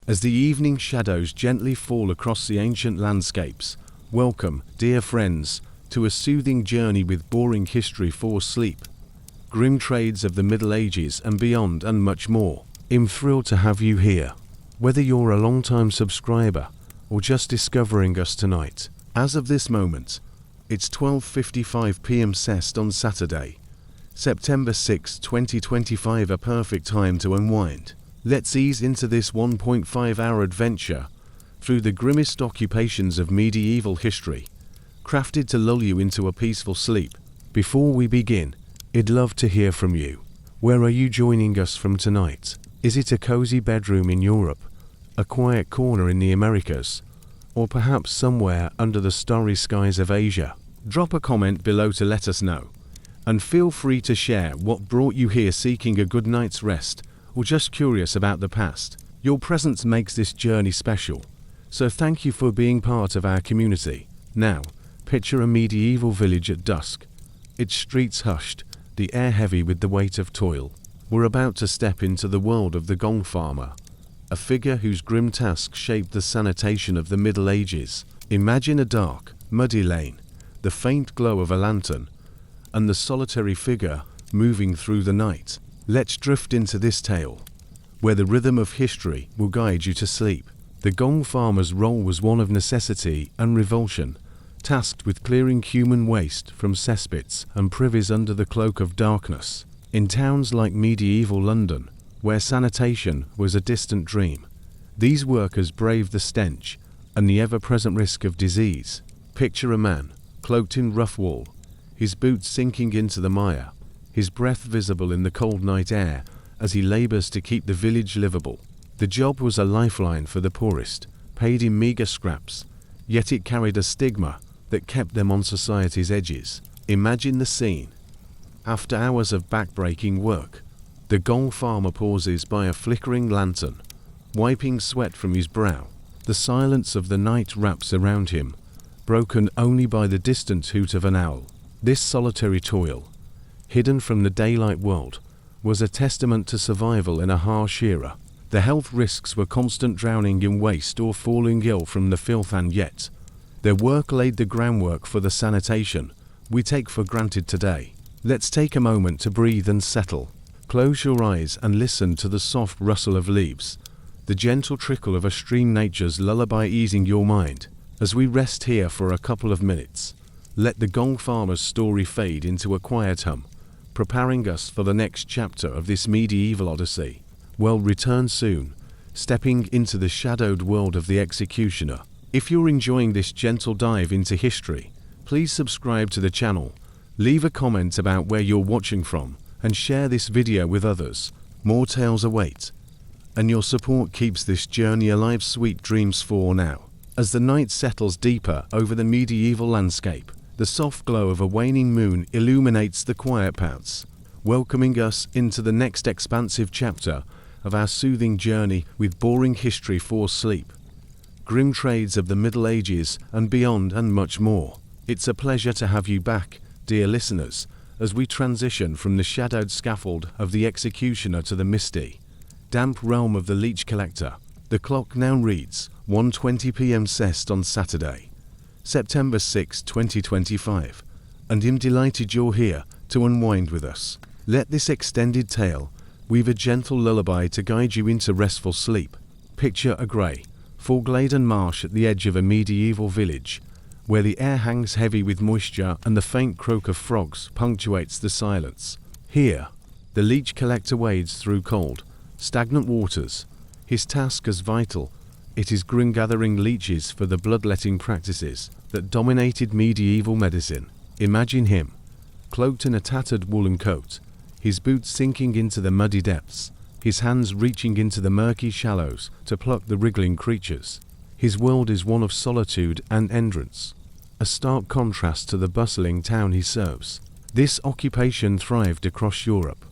As the evening shadows gently fall across the ancient landscapes, welcome, dear friends, to a soothing journey with boring history for sleep, grim trades of the Middle Ages and beyond, and much more. I'm thrilled to have you here, whether you're a long-time subscriber or just discovering us tonight. As of this moment, it's 12:55 p.m. CEST on Saturday, September 6, 2025, a perfect time to unwind. Let's ease into this 1.5-hour adventure through the grimmest occupations of medieval history, crafted to lull you into a peaceful sleep. Before we begin, I'd love to hear from you. Where are you joining us from tonight? Is it a cozy bedroom in Europe, a quiet corner in the Americas, or perhaps somewhere under the starry skies of Asia? Drop a comment below to let us know, and feel free to share what brought you here, seeking a good night's rest or just curious about the past. Your presence makes this journey special, so thank you for being part of our community. Now, picture a medieval village at dusk, its streets hushed, the air heavy with the weight of toil. We're about to step into the world of the gong farmer, a figure whose grim task shaped the sanitation of the Middle Ages. Imagine a dark, muddy lane, the faint glow of a lantern, and the solitary figure moving through the night. Let's drift into this tale, where the rhythm of history will guide you to sleep. The gong farmer's role was one of necessity and revulsion, tasked with clearing human waste from cesspits and privies under the cloak of darkness. In towns like medieval London, where sanitation was a distant dream, these workers braved the stench and the ever-present risk of disease. Picture a man, cloaked in rough wool, his boots sinking into the mire, his breath visible in the cold night air as he labors to keep the village livable. The job was a lifeline for the poorest, paid in meager scraps, yet it carried a stigma that kept them on society's edges. Imagine the scene. After hours of backbreaking work, the gong farmer pauses by a flickering lantern, wiping sweat from his brow. The silence of the night wraps around him, broken only by the distant hoot of an owl. This solitary toil, hidden from the daylight world, was a testament to survival in a harsh era. The health risks were constant: drowning in waste or falling ill from the filth, and yet their work laid the groundwork for the sanitation we take for granted today. Let's take a moment to breathe and settle. Close your eyes and listen to the soft rustle of leaves, the gentle trickle of a stream, nature's lullaby easing your mind. As we rest here for a couple of minutes, let the gong farmer's story fade into a quiet hum, preparing us for the next chapter of this medieval odyssey. We'll return soon, stepping into the shadowed world of the executioner. If you're enjoying this gentle dive into history, please subscribe to the channel, leave a comment about where you're watching from, and share this video with others. More tales await, and your support keeps this journey alive. Sweet dreams for now. As the night settles deeper over the medieval landscape, the soft glow of a waning moon illuminates the quiet paths, welcoming us into the next expansive chapter of our soothing journey with boring history for sleep, grim trades of the Middle Ages and beyond, and much more. It's a pleasure to have you back, dear listeners, as we transition from the shadowed scaffold of the executioner to the misty, damp realm of the leech collector. The clock now reads 1:20 p.m. CEST on Saturday, September 6, 2025, and I'm delighted you're here to unwind with us. Let this extended tale weave a gentle lullaby to guide you into restful sleep. Picture a grey, full-gladen marsh at the edge of a medieval village, where the air hangs heavy with moisture and the faint croak of frogs punctuates the silence. Here, the leech collector wades through cold, stagnant waters, his task as vital. It is gathering leeches for the bloodletting practices that dominated medieval medicine. Imagine him, cloaked in a tattered woolen coat, his boots sinking into the muddy depths, his hands reaching into the murky shallows to pluck the wriggling creatures. His world is one of solitude and endurance, a stark contrast to the bustling town he serves. This occupation thrived across Europe,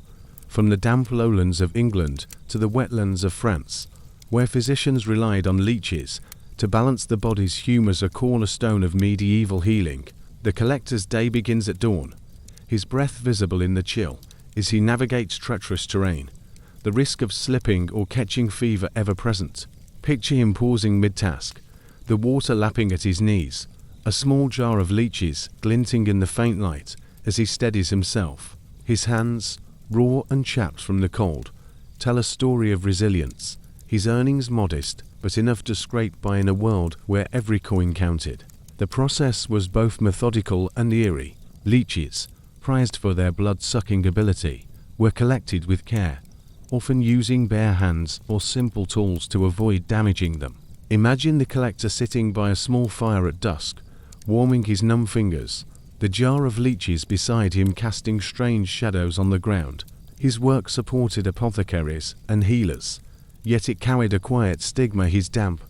from the damp lowlands of England to the wetlands of France, where physicians relied on leeches to balance the body's humours, a cornerstone of medieval healing. The collector's day begins at dawn, his breath visible in the chill as he navigates treacherous terrain, the risk of slipping or catching fever ever present. Picture him pausing mid-task, the water lapping at his knees, a small jar of leeches glinting in the faint light as he steadies himself. His hands, raw and chapped from the cold, tell a story of resilience. His earnings modest, but enough to scrape by in a world where every coin counted. The process was both methodical and eerie. Leeches, prized for their blood-sucking ability, were collected with care, often using bare hands or simple tools to avoid damaging them. Imagine the collector sitting by a small fire at dusk, warming his numb fingers, the jar of leeches beside him casting strange shadows on the ground. His work supported apothecaries and healers, yet it carried a quiet stigma, his damp,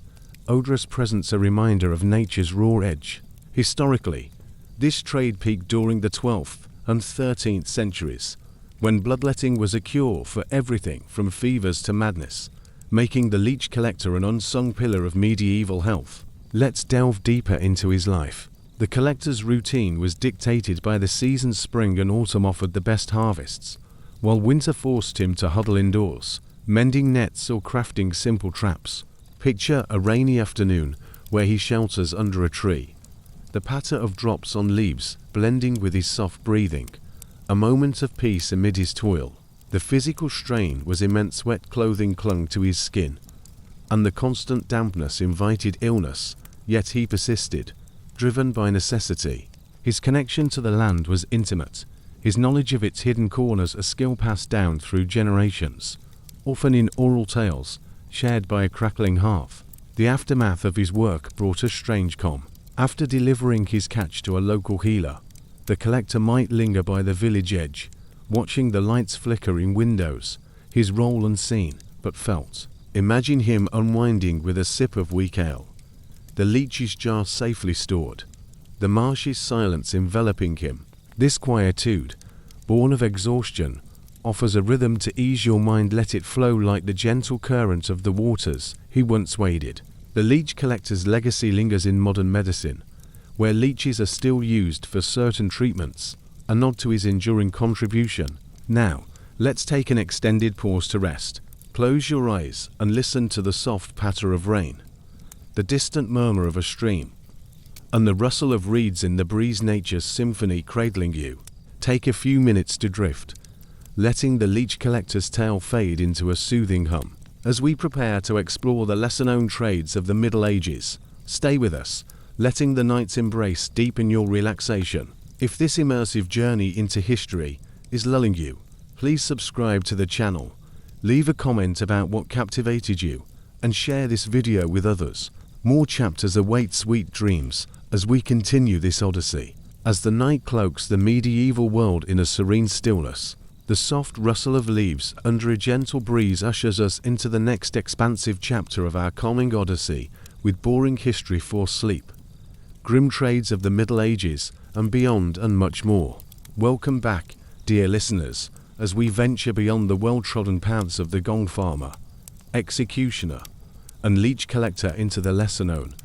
odorous presence a reminder of nature's raw edge. Historically, this trade peaked during the 12th and 13th centuries, when bloodletting was a cure for everything from fevers to madness, making the leech collector an unsung pillar of medieval health. Let's delve deeper into his life. The collector's routine was dictated by the seasons. Spring and autumn offered the best harvests, while winter forced him to huddle indoors, mending nets or crafting simple traps. Picture a rainy afternoon where he shelters under a tree, the patter of drops on leaves blending with his soft breathing, a moment of peace amid his toil. The physical strain was immense. Wet clothing clung to his skin, and the constant dampness invited illness, yet he persisted, driven by necessity. His connection to the land was intimate, his knowledge of its hidden corners a skill passed down through generations, often in oral tales, shared by a crackling hearth. The aftermath of his work brought a strange calm. After delivering his catch to a local healer, the collector might linger by the village edge, watching the lights flicker in windows, his role unseen, but felt. Imagine him unwinding with a sip of weak ale, the leech's jar safely stored, the marshy silence enveloping him. This quietude, born of exhaustion, offers a rhythm to ease your mind. Let it flow like the gentle current of the waters he once waded. The leech collector's legacy lingers in modern medicine, where leeches are still used for certain treatments, a nod to his enduring contribution. Now, let's take an extended pause to rest. Close your eyes and listen to the soft patter of rain, the distant murmur of a stream, and the rustle of reeds in the breeze. Nature's symphony cradling you. Take a few minutes to drift, letting the leech collector's tale fade into a soothing hum. As we prepare to explore the lesser-known trades of the Middle Ages, stay with us, letting the night's embrace deepen your relaxation. If this immersive journey into history is lulling you, please subscribe to the channel, leave a comment about what captivated you, and share this video with others. More chapters await. Sweet dreams as we continue this odyssey. As the night cloaks the medieval world in a serene stillness, the soft rustle of leaves under a gentle breeze ushers us into the next expansive chapter of our calming odyssey with boring history for sleep, grim trades of the Middle Ages, and beyond, and much more. Welcome back, dear listeners, as we venture beyond the well-trodden paths of the gong farmer, executioner, and leech collector into the lesser-known,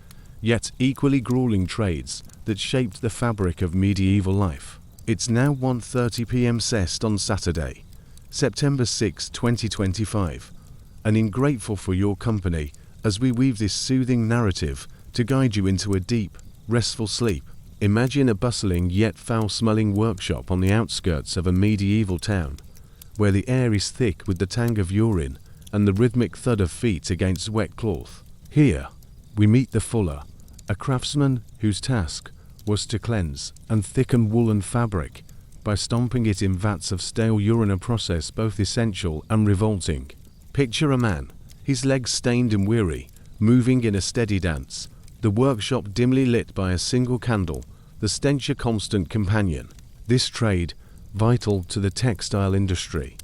yet equally grueling trades that shaped the fabric of medieval life. It's now 1:30 p.m. CEST on Saturday, September 6, 2025, and I'm grateful for your company as we weave this soothing narrative to guide you into a deep, restful sleep. Imagine a bustling yet foul-smelling workshop on the outskirts of a medieval town, where the air is thick with the tang of urine and the rhythmic thud of feet against wet cloth. Here, we meet the fuller, a craftsman whose task was to cleanse and thicken woolen fabric by stomping it in vats of stale urine, a process both essential and revolting. Picture a man, his legs stained and weary, moving in a steady dance, the workshop dimly lit by a single candle, the stench a constant companion. This trade, vital to the textile industry,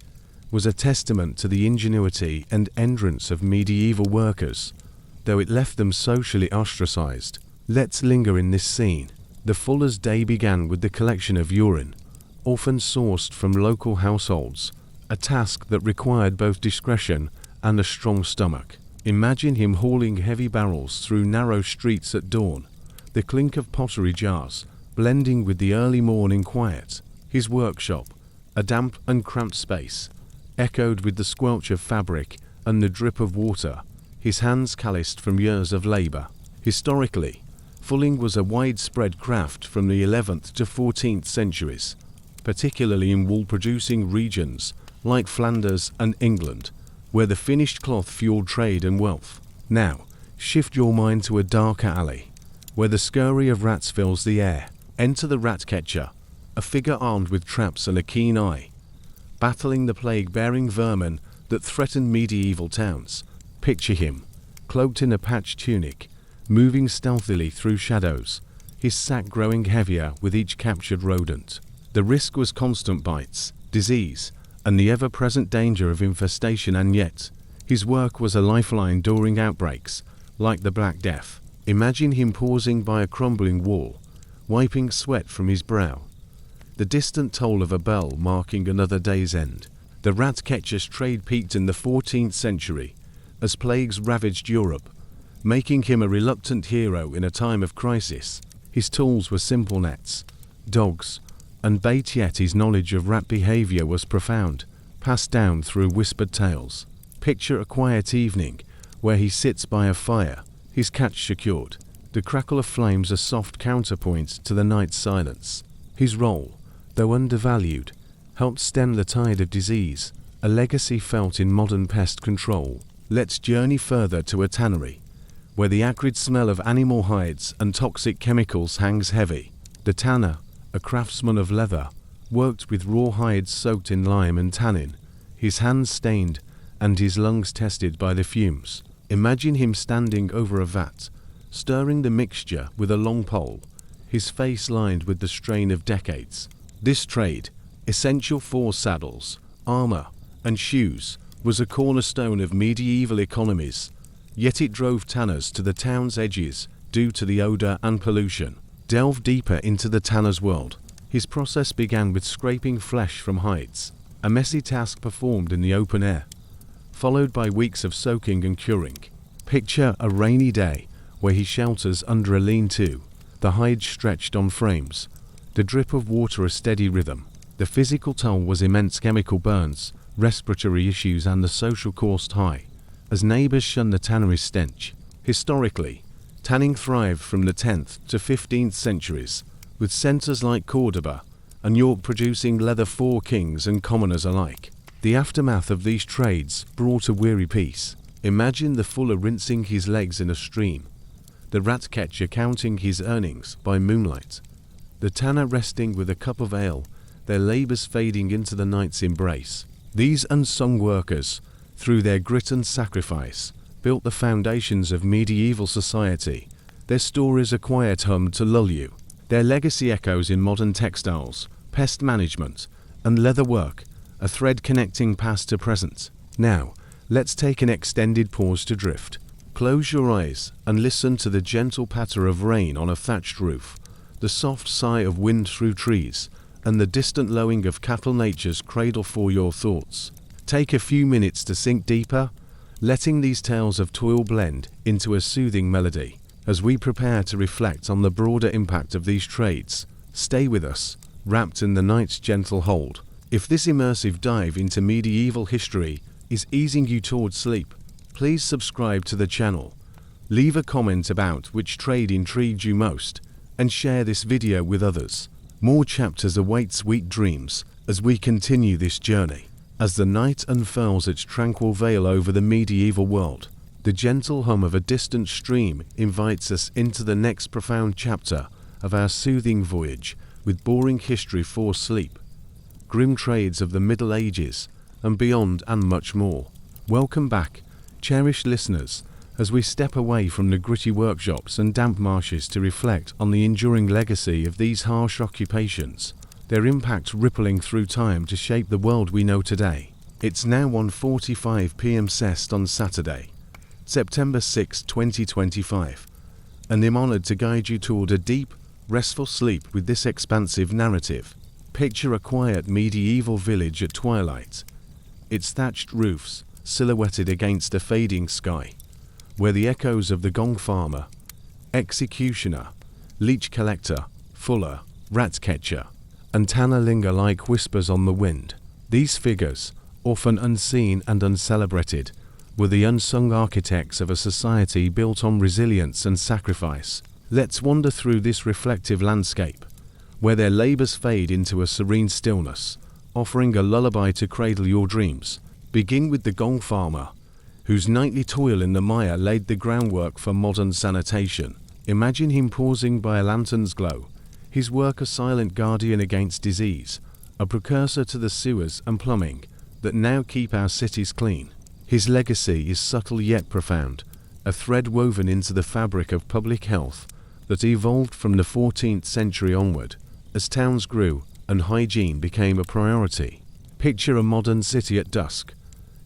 was a testament to the ingenuity and endurance of medieval workers, though it left them socially ostracized. Let's linger in this scene. The fuller's day began with the collection of urine, often sourced from local households, a task that required both discretion and a strong stomach. Imagine him hauling heavy barrels through narrow streets at dawn, the clink of pottery jars blending with the early morning quiet. His workshop, a damp and cramped space, echoed with the squelch of fabric and the drip of water, his hands calloused from years of labor. Historically, fulling was a widespread craft from the 11th to 14th centuries, particularly in wool-producing regions like Flanders and England, where the finished cloth fueled trade and wealth. Now, shift your mind to a darker alley, where the scurry of rats fills the air. Enter the rat catcher, a figure armed with traps and a keen eye, battling the plague-bearing vermin that threatened medieval towns. Picture him, cloaked in a patched tunic, moving stealthily through shadows, his sack growing heavier with each captured rodent. The risk was constant bites, disease, and the ever-present danger of infestation, and yet, his work was a lifeline during outbreaks, like the Black Death. Imagine him pausing by a crumbling wall, wiping sweat from his brow, the distant toll of a bell marking another day's end. The rat catcher's trade peaked in the 14th century, as plagues ravaged Europe, making him a reluctant hero in a time of crisis. His tools were simple nets, dogs, and bait, yet his knowledge of rat behavior was profound, passed down through whispered tales. Picture a quiet evening, where he sits by a fire, his catch secured, the crackle of flames a soft counterpoint to the night's silence. His role, though undervalued, helped stem the tide of disease, a legacy felt in modern pest control. Let's journey further to a tannery, where the acrid smell of animal hides and toxic chemicals hangs heavy. The tanner, a craftsman of leather, worked with raw hides soaked in lime and tannin, his hands stained and his lungs tested by the fumes. Imagine him standing over a vat, stirring the mixture with a long pole, his face lined with the strain of decades. This trade, essential for saddles, armor, and shoes, was a cornerstone of medieval economies, yet it drove tanners to the town's edges due to the odor and pollution. Delve deeper into the tanner's world. His process began with scraping flesh from hides, a messy task performed in the open air, followed by weeks of soaking and curing. Picture a rainy day where he shelters under a lean-to, the hides stretched on frames, the drip of water a steady rhythm. The physical toll was immense: chemical burns, respiratory issues, and the social cost high, as neighbors shunned the tannery's stench. Historically, tanning thrived from the 10th to 15th centuries, with centers like Cordoba and York producing leather for kings and commoners alike. The aftermath of these trades brought a weary peace. Imagine the fuller rinsing his legs in a stream, the rat catcher counting his earnings by moonlight, the tanner resting with a cup of ale, their labors fading into the night's embrace. These unsung workers, through their grit and sacrifice, built the foundations of medieval society. Their stories a quiet hum to lull you. Their legacy echoes in modern textiles, pest management, and leather work, a thread connecting past to present. Now, let's take an extended pause to drift. Close your eyes and listen to the gentle patter of rain on a thatched roof, the soft sigh of wind through trees, and the distant lowing of cattle, nature's cradle for your thoughts. Take a few minutes to sink deeper, letting these tales of toil blend into a soothing melody. As we prepare to reflect on the broader impact of these trades, stay with us, wrapped in the night's gentle hold. If this immersive dive into medieval history is easing you towards sleep, please subscribe to the channel, leave a comment about which trade intrigued you most, and share this video with others. More chapters await sweet dreams as we continue this journey. As the night unfurls its tranquil veil over the medieval world, the gentle hum of a distant stream invites us into the next profound chapter of our soothing voyage with boring history for sleep, grim trades of the Middle Ages, and beyond, and much more. Welcome back, cherished listeners, as we step away from the gritty workshops and damp marshes to reflect on the enduring legacy of these harsh occupations, their impact rippling through time to shape the world we know today. It's now 1:45 p.m. CEST on Saturday, September 6, 2025, and I'm honored to guide you toward a deep, restful sleep with this expansive narrative. Picture a quiet medieval village at twilight, its thatched roofs silhouetted against a fading sky, where the echoes of the gong farmer, executioner, leech collector, fuller, rat catcher, and tanner linger like whispers on the wind. These figures, often unseen and uncelebrated, were the unsung architects of a society built on resilience and sacrifice. Let's wander through this reflective landscape, where their labors fade into a serene stillness, offering a lullaby to cradle your dreams. Begin with the gong farmer, whose nightly toil in the mire laid the groundwork for modern sanitation. Imagine him pausing by a lantern's glow, his work a silent guardian against disease, a precursor to the sewers and plumbing that now keep our cities clean. His legacy is subtle yet profound, a thread woven into the fabric of public health that evolved from the 14th century onward, as towns grew and hygiene became a priority. Picture a modern city at dusk,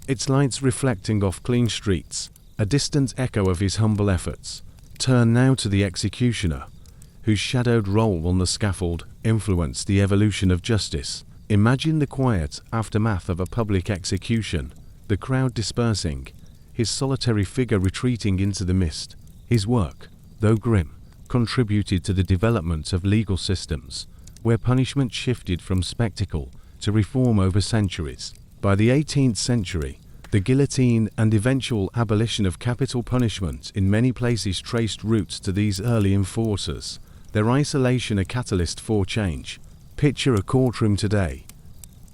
its lights reflecting off clean streets, a distant echo of his humble efforts. Turn now to the executioner, whose shadowed role on the scaffold influenced the evolution of justice. Imagine the quiet aftermath of a public execution, the crowd dispersing, his solitary figure retreating into the mist. His work, though grim, contributed to the development of legal systems, where punishment shifted from spectacle to reform over centuries. By the 18th century, the guillotine and eventual abolition of capital punishment in many places traced roots to these early enforcers, their isolation a catalyst for change. Picture a courtroom today.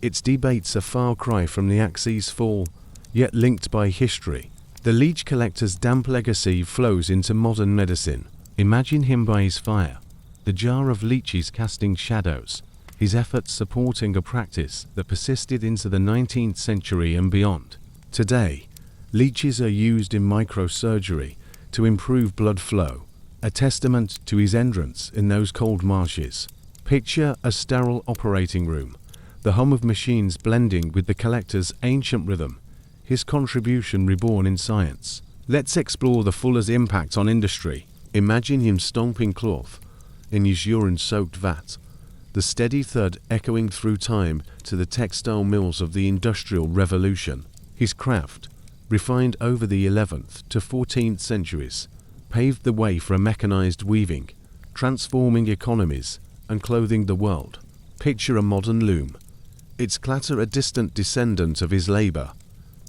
Its debates a far cry from the Axe's fall, yet linked by history. The leech collector's damp legacy flows into modern medicine. Imagine him by his fire, the jar of leeches casting shadows, his efforts supporting a practice that persisted into the 19th century and beyond. Today, leeches are used in microsurgery to improve blood flow, a testament to his entrance in those cold marshes. Picture a sterile operating room, the hum of machines blending with the collector's ancient rhythm, his contribution reborn in science. Let's explore the fuller's impact on industry. Imagine him stomping cloth in his urine-soaked vat, the steady thud echoing through time to the textile mills of the Industrial Revolution. His craft, refined over the 11th to 14th centuries, paved the way for a mechanized weaving, transforming economies and clothing the world. Picture a modern loom, its clatter a distant descendant of his labor,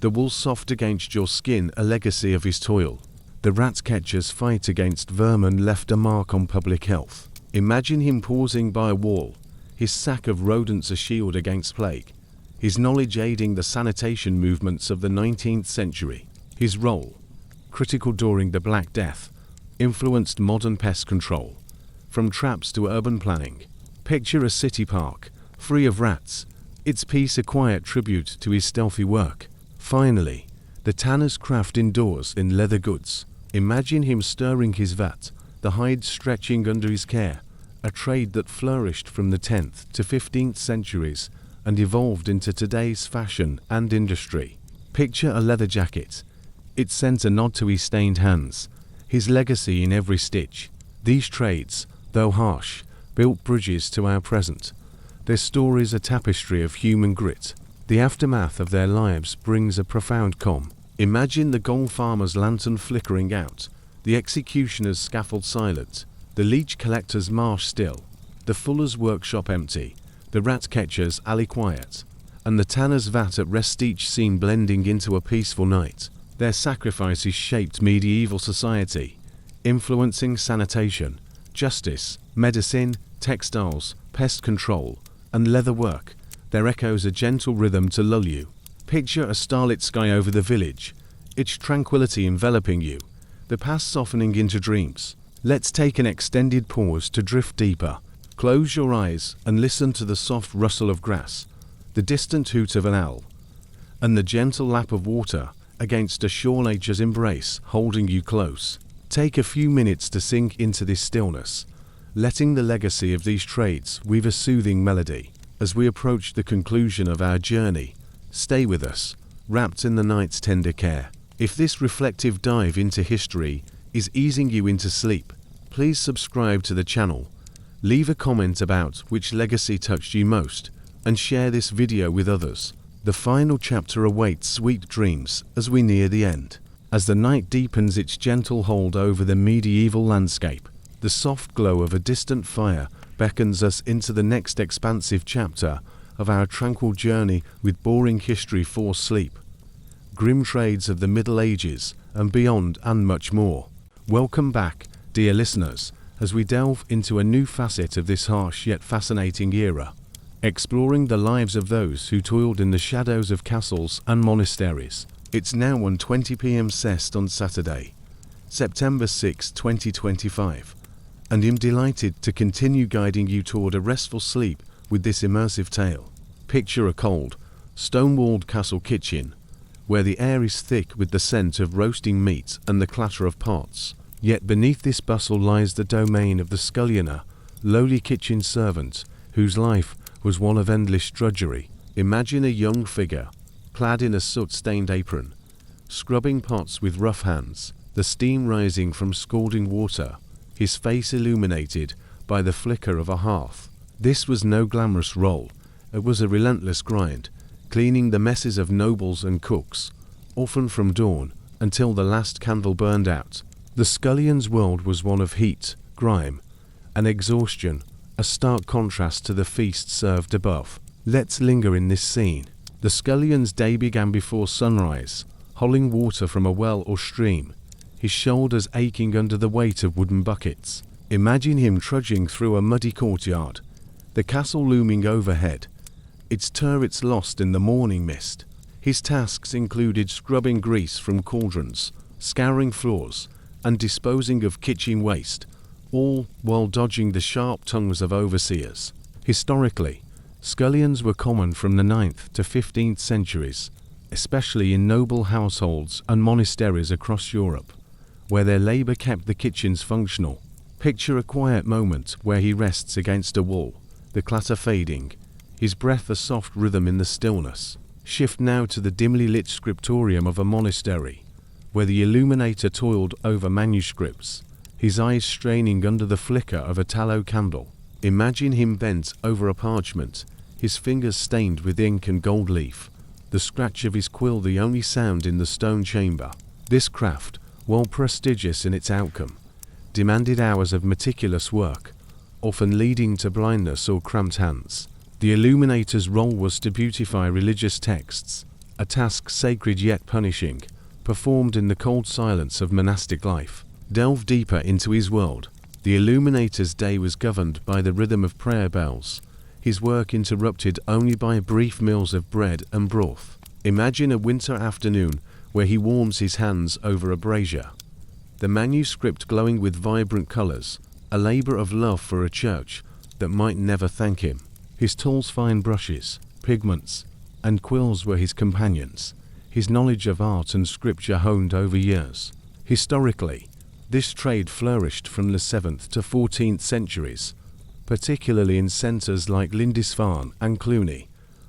the wool soft against your skin a legacy of his toil. The rat catcher's fight against vermin left a mark on public health. Imagine him pausing by a wall, his sack of rodents a shield against plague, his knowledge aiding the sanitation movements of the 19th century. His role, critical during the Black Death, influenced modern pest control, from traps to urban planning. Picture a city park, free of rats, its peace a quiet tribute to his stealthy work. Finally, the tanner's craft indoors in leather goods. Imagine him stirring his vat, the hide stretching under his care, a trade that flourished from the 10th to 15th centuries and evolved into today's fashion and industry. Picture a leather jacket, its scent a nod to his stained hands, his legacy in every stitch. These trades, though harsh, built bridges to our present, their stories a tapestry of human grit. The aftermath of their lives brings a profound calm. Imagine the gong farmer's lantern flickering out, the executioner's scaffold silent, the leech collector's marsh still, the fuller's workshop empty, the rat catcher's alley quiet, and the tanner's vat at rest, each scene blending into a peaceful night. Their sacrifices shaped medieval society, influencing sanitation, justice, medicine, textiles, pest control, and leather work. Their echoes a gentle rhythm to lull you. Picture a starlit sky over the village, its tranquility enveloping you, the past softening into dreams. Let's take an extended pause to drift deeper. Close your eyes and listen to the soft rustle of grass, the distant hoot of an owl, and the gentle lap of water against a shore nature's embrace holding you close. Take a few minutes to sink into this stillness, letting the legacy of these trades weave a soothing melody. As we approach the conclusion of our journey, stay with us, wrapped in the night's tender care. If this reflective dive into history is easing you into sleep, please subscribe to the channel, leave a comment about which legacy touched you most, and share this video with others. The final chapter awaits sweet dreams as we near the end. As the night deepens its gentle hold over the medieval landscape, the soft glow of a distant fire beckons us into the next expansive chapter of our tranquil journey with boring history for sleep. grim trades of the Middle Ages and beyond, and much more. Welcome back, dear listeners, as we delve into a new facet of this harsh yet fascinating era, exploring the lives of those who toiled in the shadows of castles and monasteries. It's now 1:20 p.m. Cest on Saturday, September 6, 2025, and I'm delighted to continue guiding you toward a restful sleep with this immersive tale. Picture a cold, stone-walled castle kitchen, where the air is thick with the scent of roasting meat and the clatter of pots. Yet beneath this bustle lies the domain of the scullioner, lowly kitchen servant, whose life was one of endless drudgery. Imagine a young figure, clad in a soot-stained apron, scrubbing pots with rough hands, the steam rising from scalding water, his face illuminated by the flicker of a hearth. This was no glamorous role, it was a relentless grind, cleaning the messes of nobles and cooks, often from dawn until the last candle burned out. The scullion's world was one of heat, grime, and exhaustion, a stark contrast to the feast served above. Let's linger in this scene. The scullion's day began before sunrise, hauling water from a well or stream, his shoulders aching under the weight of wooden buckets. Imagine him trudging through a muddy courtyard, the castle looming overhead, its turrets lost in the morning mist. His tasks included scrubbing grease from cauldrons, scouring floors, and disposing of kitchen waste, all while dodging the sharp tongues of overseers. Historically, scullions were common from the 9th to 15th centuries, especially in noble households and monasteries across Europe, where their labor kept the kitchens functional. Picture a quiet moment where he rests against a wall, the clatter fading, his breath a soft rhythm in the stillness. Shift now to the dimly lit scriptorium of a monastery, where the illuminator toiled over manuscripts, his eyes straining under the flicker of a tallow candle. Imagine him bent over a parchment, his fingers stained with ink and gold leaf, the scratch of his quill the only sound in the stone chamber. This craft, while prestigious in its outcome, demanded hours of meticulous work, often leading to blindness or cramped hands. The illuminator's role was to beautify religious texts, a task sacred yet punishing, performed in the cold silence of monastic life. Delve deeper into his world. The illuminator's day was governed by the rhythm of prayer bells, his work interrupted only by brief meals of bread and broth. Imagine a winter afternoon where he warms his hands over a brazier, the manuscript glowing with vibrant colors, a labor of love for a church that might never thank him. His tools, fine brushes, pigments, and quills were his companions, his knowledge of art and scripture honed over years. Historically, this trade flourished from the 7th to 14th centuries, particularly in centers like Lindisfarne and Cluny,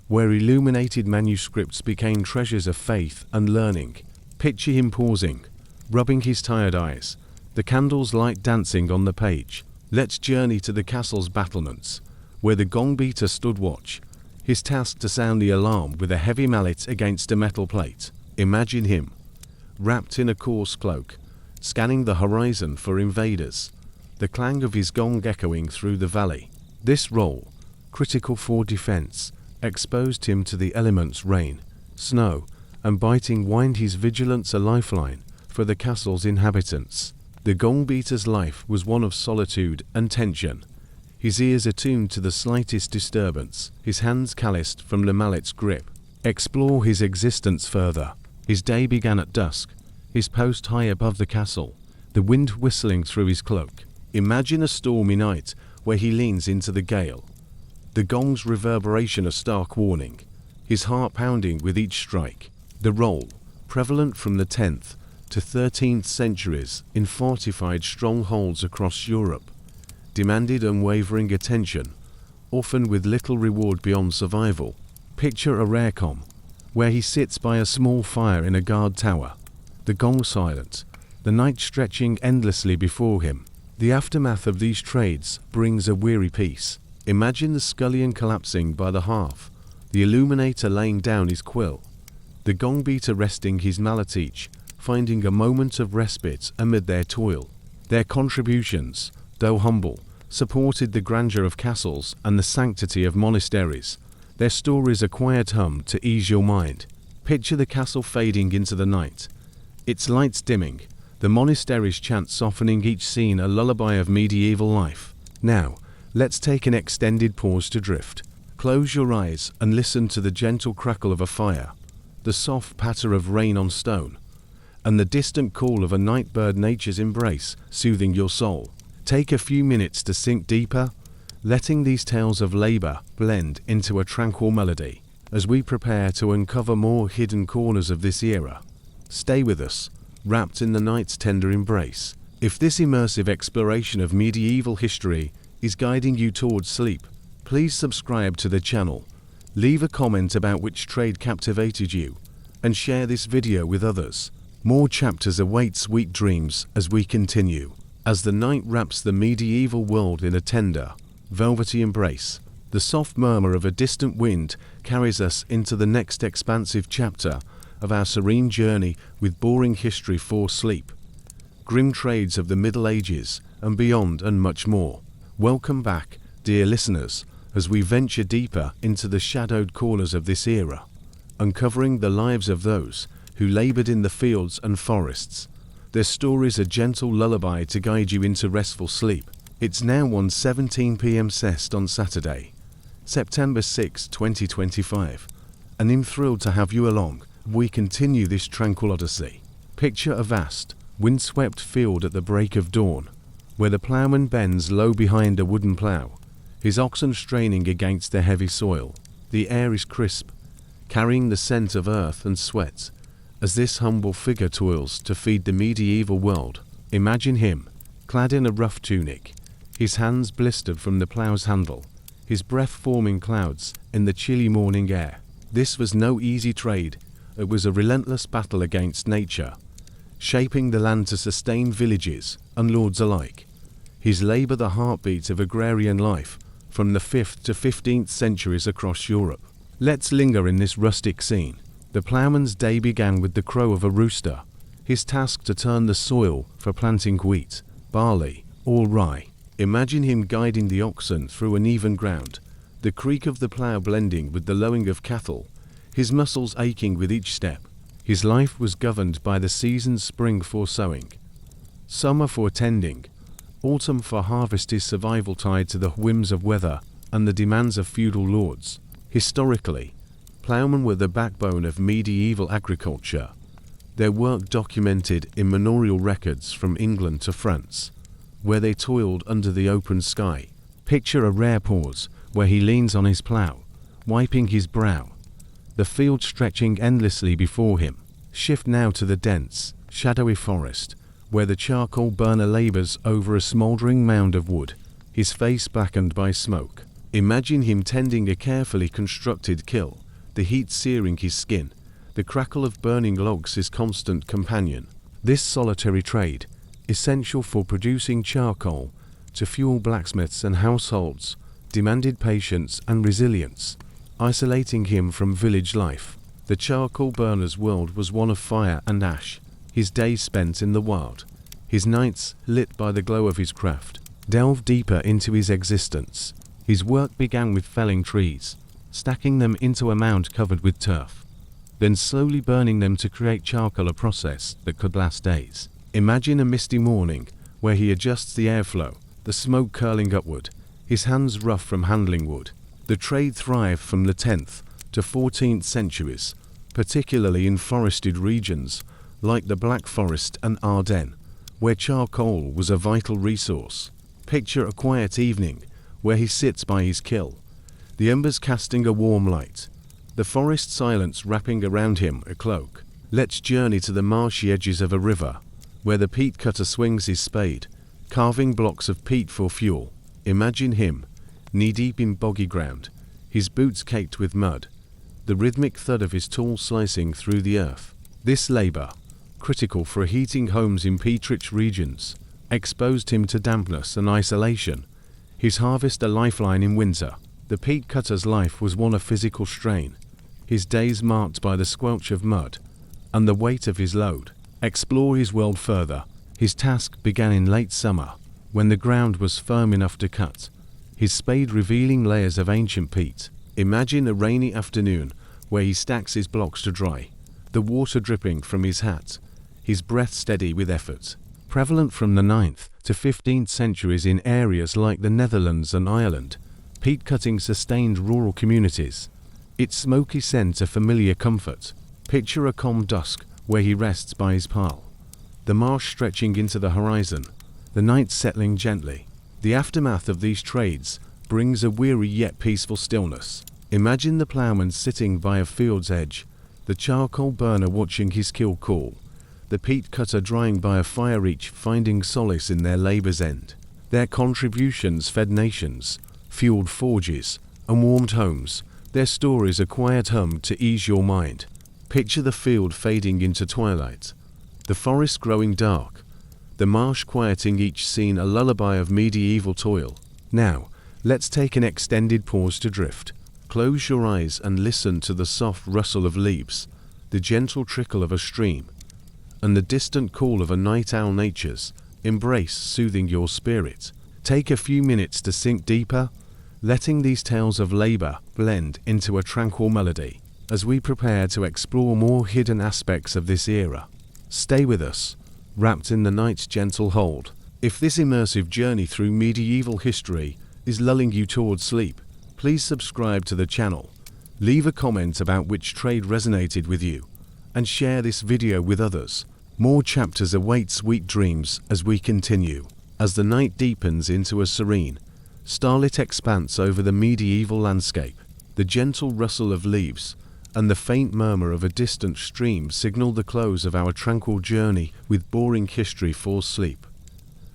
where illuminated manuscripts became treasures of faith and learning. Picture him pausing, rubbing his tired eyes, the candle's light dancing on the page. Let's journey to the castle's battlements, where the gong beater stood watch, his task to sound the alarm with a heavy mallet against a metal plate. Imagine him, wrapped in a coarse cloak, scanning the horizon for invaders, the clang of his gong echoing through the valley. This role, critical for defense, exposed him to the elements rain, snow, and biting wind, his vigilance a lifeline for the castle's inhabitants. The gong beater's life was one of solitude and tension, his ears attuned to the slightest disturbance, his hands calloused from the mallet's grip. Explore his existence further. His day began at dusk, his post high above the castle, the wind whistling through his cloak. Imagine a stormy night where he leans into the gale, the gong's reverberation a stark warning, his heart pounding with each strike. The role, prevalent from the 10th to 13th centuries in fortified strongholds across Europe, demanded unwavering attention, often with little reward beyond survival. Picture a rarecom, where he sits by a small fire in a guard tower, the gong silent, the night stretching endlessly before him. The aftermath of these trades brings a weary peace. Imagine the scullion collapsing by the hearth, the illuminator laying down his quill, the gong beater resting his mallet, each finding a moment of respite amid their toil. Their contributions, though humble, supported the grandeur of castles and the sanctity of monasteries. Their stories a quiet hum to ease your mind. Picture the castle fading into the night, its lights dimming, the monastery's chants softening each scene, a lullaby of medieval life. Now, let's take an extended pause to drift. Close your eyes and listen to the gentle crackle of a fire, the soft patter of rain on stone, and the distant call of a night bird, nature's embrace, soothing your soul. Take a few minutes to sink deeper, letting these tales of labor blend into a tranquil melody as we prepare to uncover more hidden corners of this era. Stay with us, wrapped in the night's tender embrace. If this immersive exploration of medieval history is guiding you towards sleep, please subscribe to the channel, leave a comment about which trade captivated you, and share this video with others. More chapters await sweet dreams as we continue. As the night wraps the medieval world in a tender, velvety embrace, the soft murmur of a distant wind carries us into the next expansive chapter of our serene journey with boring history for sleep, grim trades of the Middle Ages and beyond, and much more. Welcome back, dear listeners, as we venture deeper into the shadowed corners of this era, uncovering the lives of those who labored in the fields and forests. Their stories a gentle lullaby to guide you into restful sleep. It's now 1:17 p.m. CEST on Saturday, September 6, 2025, and I'm thrilled to have you along. We continue this tranquil odyssey. Picture a vast, windswept field at the break of dawn, where the ploughman bends low behind a wooden plough, his oxen straining against the heavy soil. The air is crisp, carrying the scent of earth and sweat, as this humble figure toils to feed the medieval world. Imagine him, clad in a rough tunic, his hands blistered from the plough's handle, his breath forming clouds in the chilly morning air. This was no easy trade. It was a relentless battle against nature, shaping the land to sustain villages and lords alike. His labor the heartbeat of agrarian life from the 5th to 15th centuries across Europe. Let's linger in this rustic scene. The ploughman's day began with the crow of a rooster, his task to turn the soil for planting wheat, barley, or rye. Imagine him guiding the oxen through uneven ground, the creak of the plough blending with the lowing of cattle, his muscles aching with each step. His life was governed by the seasons: spring for sowing, summer for tending, autumn for harvest, his survival tied to the whims of weather and the demands of feudal lords. Historically, ploughmen were the backbone of medieval agriculture, their work documented in manorial records from England to France, where they toiled under the open sky. Picture a rare pause where he leans on his plough, wiping his brow, the field stretching endlessly before him. Shift now to the dense, shadowy forest, where the charcoal burner labors over a smoldering mound of wood, his face blackened by smoke. Imagine him tending a carefully constructed kiln, the heat searing his skin, the crackle of burning logs his constant companion. This solitary trade, essential for producing charcoal to fuel blacksmiths and households, demanded patience and resilience, isolating him from village life. The charcoal burner's world was one of fire and ash, his days spent in the wild, his nights lit by the glow of his craft. Delve deeper into his existence. His work began with felling trees, stacking them into a mound covered with turf, then slowly burning them to create charcoal, a process that could last days. Imagine a misty morning where he adjusts the airflow, the smoke curling upward, his hands rough from handling wood. The trade thrived from the 10th to 14th centuries, particularly in forested regions like the Black Forest and Ardennes, where charcoal was a vital resource. Picture a quiet evening where he sits by his kiln, the embers casting a warm light, the forest silence wrapping around him a cloak. Let's journey to the marshy edges of a river, where the peat cutter swings his spade, carving blocks of peat for fuel. Imagine him, knee-deep in boggy ground, his boots caked with mud, the rhythmic thud of his tool slicing through the earth. This labor, critical for heating homes in peat-rich regions, exposed him to dampness and isolation, his harvest a lifeline in winter. The peat cutter's life was one of physical strain, his days marked by the squelch of mud and the weight of his load. Explore his world further. His task began in late summer, when the ground was firm enough to cut, his spade revealing layers of ancient peat. Imagine a rainy afternoon where he stacks his blocks to dry, the water dripping from his hat, his breath steady with effort. Prevalent from the 9th to 15th centuries in areas like the Netherlands and Ireland, peat cutting sustained rural communities. Its smoky scent a familiar comfort. Picture a calm dusk where he rests by his pile. The marsh stretching into the horizon, the night settling gently. The aftermath of these trades brings a weary yet peaceful stillness. Imagine the ploughman sitting by a field's edge, the charcoal burner watching his kill cool, the peat cutter drying by a fire, each finding solace in their labour's end. Their contributions fed nations, fueled forges, and warmed homes. Their stories a quiet hum to ease your mind. Picture the field fading into twilight, the forest growing dark, the marsh quieting each scene, a lullaby of medieval toil. Now, let's take an extended pause to drift. Close your eyes and listen to the soft rustle of leaves, the gentle trickle of a stream, and the distant call of a night owl, nature's embrace soothing your spirit. Take a few minutes to sink deeper, letting these tales of labor blend into a tranquil melody as we prepare to explore more hidden aspects of this era. Stay with us, wrapped in the night's gentle hold. If this immersive journey through medieval history is lulling you towards sleep, please subscribe to the channel, leave a comment about which trade resonated with you, and share this video with others. More chapters await sweet dreams as we continue. As the night deepens into a serene, starlit expanse over the medieval landscape, the gentle rustle of leaves and the faint murmur of a distant stream signal the close of our tranquil journey with boring history for sleep.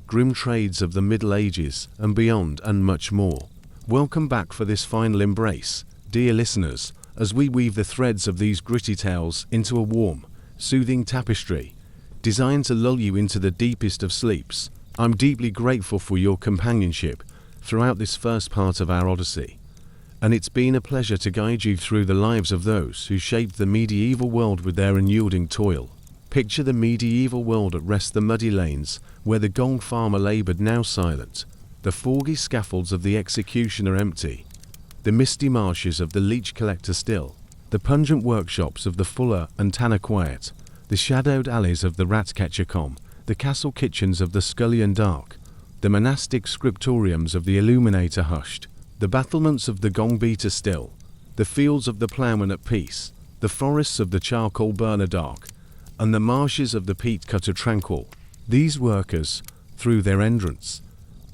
Grim trades of the Middle Ages and beyond, and much more. Welcome back for this final embrace, dear listeners, as we weave the threads of these gritty tales into a warm, soothing tapestry, designed to lull you into the deepest of sleeps. I'm deeply grateful for your companionship throughout this first part of our odyssey, and it's been a pleasure to guide you through the lives of those who shaped the medieval world with their unyielding toil. Picture the medieval world at rest, the muddy lanes where the gong farmer labored now silent, the foggy scaffolds of the executioner empty, the misty marshes of the leech collector still, the pungent workshops of the fuller and tanner quiet, the shadowed alleys of the rat catcher calm, the castle kitchens of the scullion dark, the monastic scriptoriums of the illuminator hushed, the battlements of the gong beater still, the fields of the ploughman at peace, the forests of the charcoal burner dark, and the marshes of the peat cutter tranquil. These workers, through their endurance,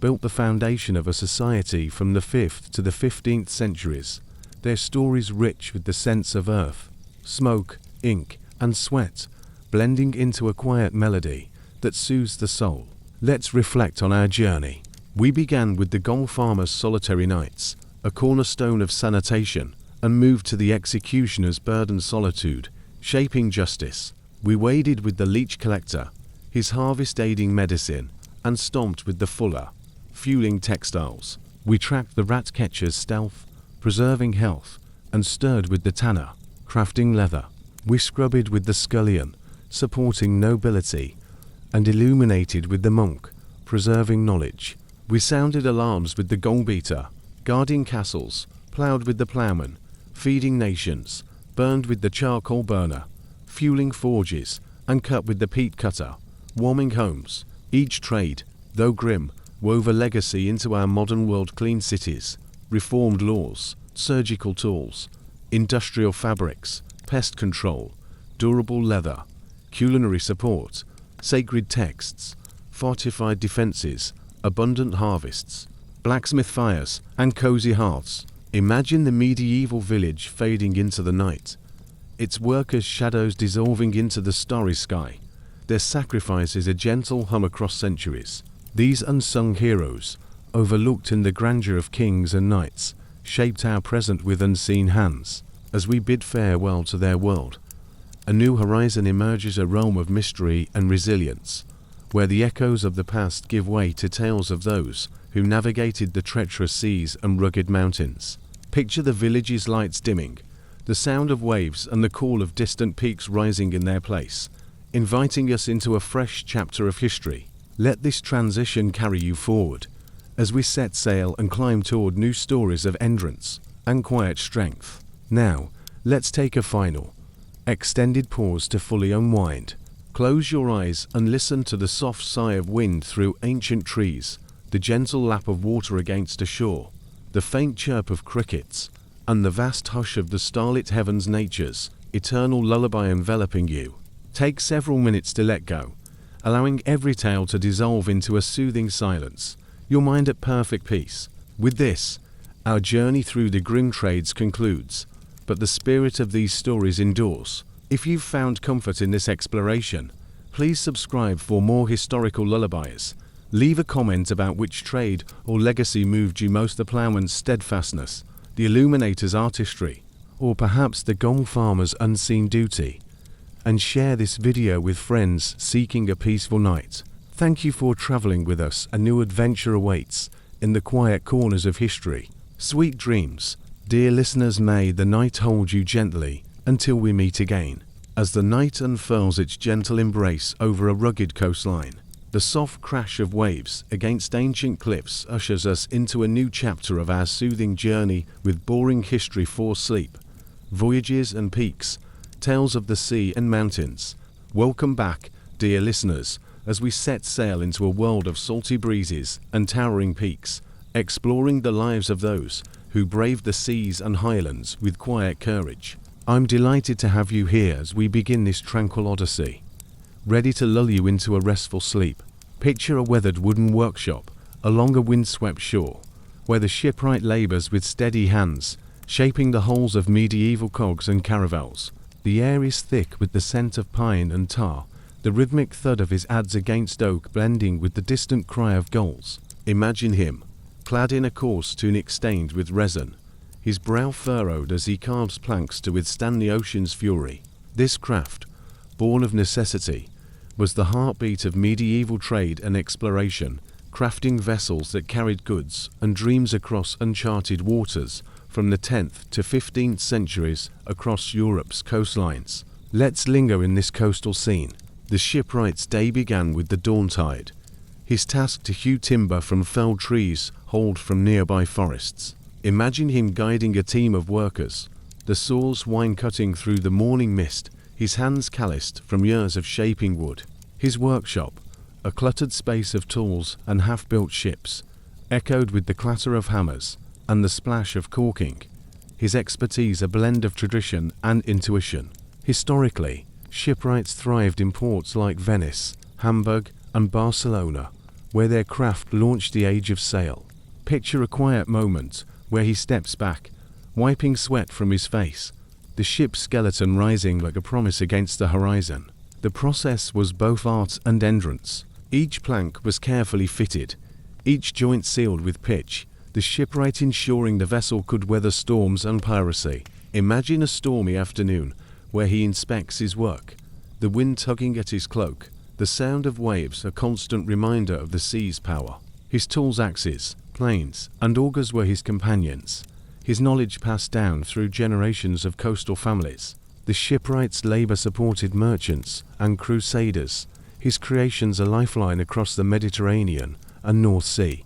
built the foundation of a society from the 5th to the 15th centuries, their stories rich with the scents of earth, smoke, ink, and sweat, blending into a quiet melody that soothes the soul. Let's reflect on our journey. We began with the gong farmer's solitary nights, a cornerstone of sanitation, and moved to the executioner's burdened solitude, shaping justice. We waded with the leech collector, his harvest aiding medicine, and stomped with the fuller, fueling textiles. We tracked the rat catcher's stealth, preserving health, and stirred with the tanner, crafting leather. We scrubbed with the scullion, supporting nobility, and illuminated with the monk, preserving knowledge. We sounded alarms with the gong beater, guarding castles, ploughed with the ploughman, feeding nations, burned with the charcoal burner, fueling forges, and cut with the peat cutter, warming homes. Each trade, though grim, wove a legacy into our modern world: clean cities, reformed laws, surgical tools, industrial fabrics, pest control, durable leather, culinary support, sacred texts, fortified defenses, abundant harvests, blacksmith fires, and cozy hearths. Imagine the medieval village fading into the night, its workers' shadows dissolving into the starry sky, their sacrifices a gentle hum across centuries. These unsung heroes, overlooked in the grandeur of kings and knights, shaped our present with unseen hands. As we bid farewell to their world, a new horizon emerges, a realm of mystery and resilience, where the echoes of the past give way to tales of those who navigated the treacherous seas and rugged mountains. Picture the village's lights dimming, the sound of waves and the call of distant peaks rising in their place, inviting us into a fresh chapter of history. Let this transition carry you forward, as we set sail and climb toward new stories of endurance and quiet strength. Now, let's take a final, extended pause to fully unwind. Close your eyes and listen to the soft sigh of wind through ancient trees, the gentle lap of water against a shore, the faint chirp of crickets, and the vast hush of the starlit heavens, nature's eternal lullaby enveloping you. Take several minutes to let go, allowing every tale to dissolve into a soothing silence, your mind at perfect peace. With this, our journey through the grim trades concludes, but the spirit of these stories endures. If you've found comfort in this exploration, please subscribe for more historical lullabies. Leave a comment about which trade or legacy moved you most: the ploughman's steadfastness, the illuminator's artistry, or perhaps the gong farmer's unseen duty. And share this video with friends seeking a peaceful night. Thank you for traveling with us. A new adventure awaits in the quiet corners of history. Sweet dreams, dear listeners. May the night hold you gently until we meet again. As the night unfurls its gentle embrace over a rugged coastline, the soft crash of waves against ancient cliffs ushers us into a new chapter of our soothing journey with boring history for sleep. Voyages and peaks, tales of the sea and mountains. Welcome back, dear listeners, as we set sail into a world of salty breezes and towering peaks, exploring the lives of those who braved the seas and highlands with quiet courage. I'm delighted to have you here as we begin this tranquil odyssey, ready to lull you into a restful sleep. Picture a weathered wooden workshop along a windswept shore, where the shipwright labors with steady hands, shaping the hulls of medieval cogs and caravels. The air is thick with the scent of pine and tar, the rhythmic thud of his adze against oak blending with the distant cry of gulls. Imagine him, clad in a coarse tunic stained with resin, his brow furrowed as he carves planks to withstand the ocean's fury. This craft, born of necessity, was the heartbeat of medieval trade and exploration, crafting vessels that carried goods and dreams across uncharted waters from the 10th to 15th centuries across Europe's coastlines. Let's linger in this coastal scene. The shipwright's day began with the dawn tide, his task to hew timber from felled trees hauled from nearby forests. Imagine him guiding a team of workers, the saws wine-cutting through the morning mist, his hands calloused from years of shaping wood. His workshop, a cluttered space of tools and half-built ships, echoed with the clatter of hammers and the splash of caulking. His expertise a blend of tradition and intuition. Historically, shipwrights thrived in ports like Venice, Hamburg, and Barcelona, where their craft launched the age of sail. Picture a quiet moment where he steps back, wiping sweat from his face, the ship's skeleton rising like a promise against the horizon. The process was both art and endurance. Each plank was carefully fitted, each joint sealed with pitch, the shipwright ensuring the vessel could weather storms and piracy. Imagine a stormy afternoon where he inspects his work, the wind tugging at his cloak, the sound of waves a constant reminder of the sea's power. His tools, axes, planes, and augers were his companions, his knowledge passed down through generations of coastal families. The shipwright's labor supported merchants and crusaders, his creations a lifeline across the Mediterranean and North Sea,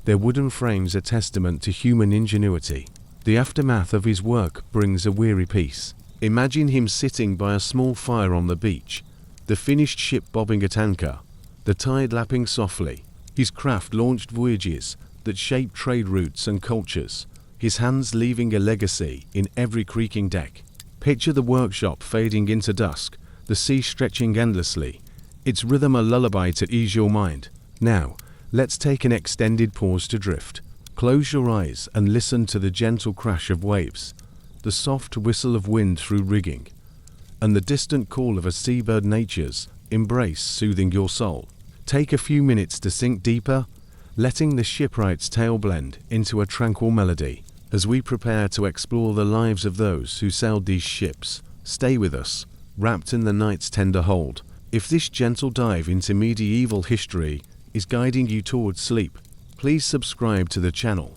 their wooden frames a testament to human ingenuity. The aftermath of his work brings a weary peace. Imagine him sitting by a small fire on the beach, the finished ship bobbing at anchor, the tide lapping softly. His craft launched voyages that shaped trade routes and cultures, his hands leaving a legacy in every creaking deck. Picture the workshop fading into dusk, the sea stretching endlessly, its rhythm a lullaby to ease your mind. Now, let's take an extended pause to drift. Close your eyes and listen to the gentle crash of waves, the soft whistle of wind through rigging, and the distant call of a seabird, nature's embrace soothing your soul. Take a few minutes to sink deeper, letting the shipwright's tale blend into a tranquil melody. As we prepare to explore the lives of those who sailed these ships, stay with us, wrapped in the night's tender hold. If this gentle dive into medieval history is guiding you towards sleep, please subscribe to the channel,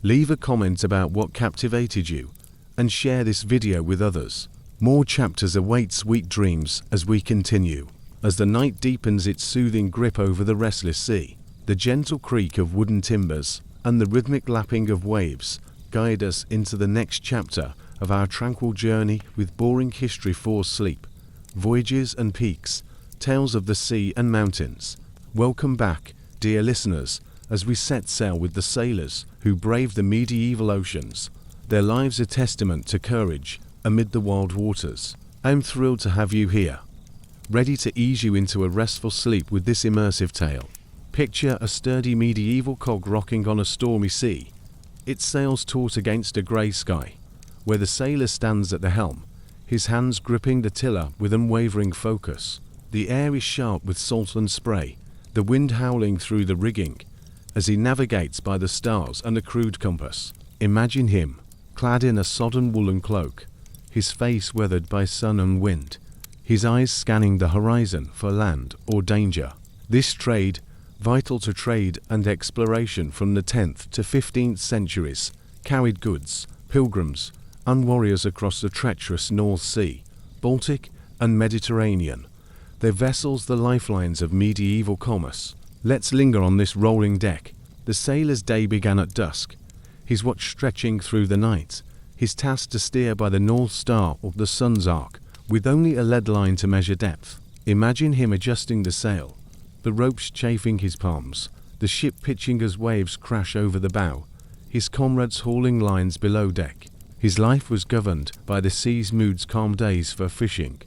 leave a comment about what captivated you, and share this video with others. More chapters await, sweet dreams, as we continue. As the night deepens its soothing grip over the restless sea, the gentle creak of wooden timbers and the rhythmic lapping of waves guide us into the next chapter of our tranquil journey with boring history for sleep, voyages and peaks, tales of the sea and mountains. Welcome back, dear listeners, as we set sail with the sailors who braved the medieval oceans. Their lives a testament to courage amid the wild waters. I'm thrilled to have you here, ready to ease you into a restful sleep with this immersive tale. Picture a sturdy medieval cog rocking on a stormy sea, its sails taut against a grey sky, where the sailor stands at the helm, his hands gripping the tiller with unwavering focus. The air is sharp with salt and spray, the wind howling through the rigging, as he navigates by the stars and a crude compass. Imagine him, clad in a sodden woolen cloak, his face weathered by sun and wind, his eyes scanning the horizon for land or danger. This trade, vital to trade and exploration from the 10th to 15th centuries, carried goods, pilgrims, and warriors across the treacherous North Sea, Baltic, and Mediterranean, their vessels the lifelines of medieval commerce. Let's linger on this rolling deck. The sailor's day began at dusk, his watch stretching through the night, his task to steer by the North Star or the sun's arc, with only a lead line to measure depth. Imagine him adjusting the sail, the ropes chafing his palms, the ship pitching as waves crash over the bow, his comrades hauling lines below deck. His life was governed by the sea's moods, calm days for fishing,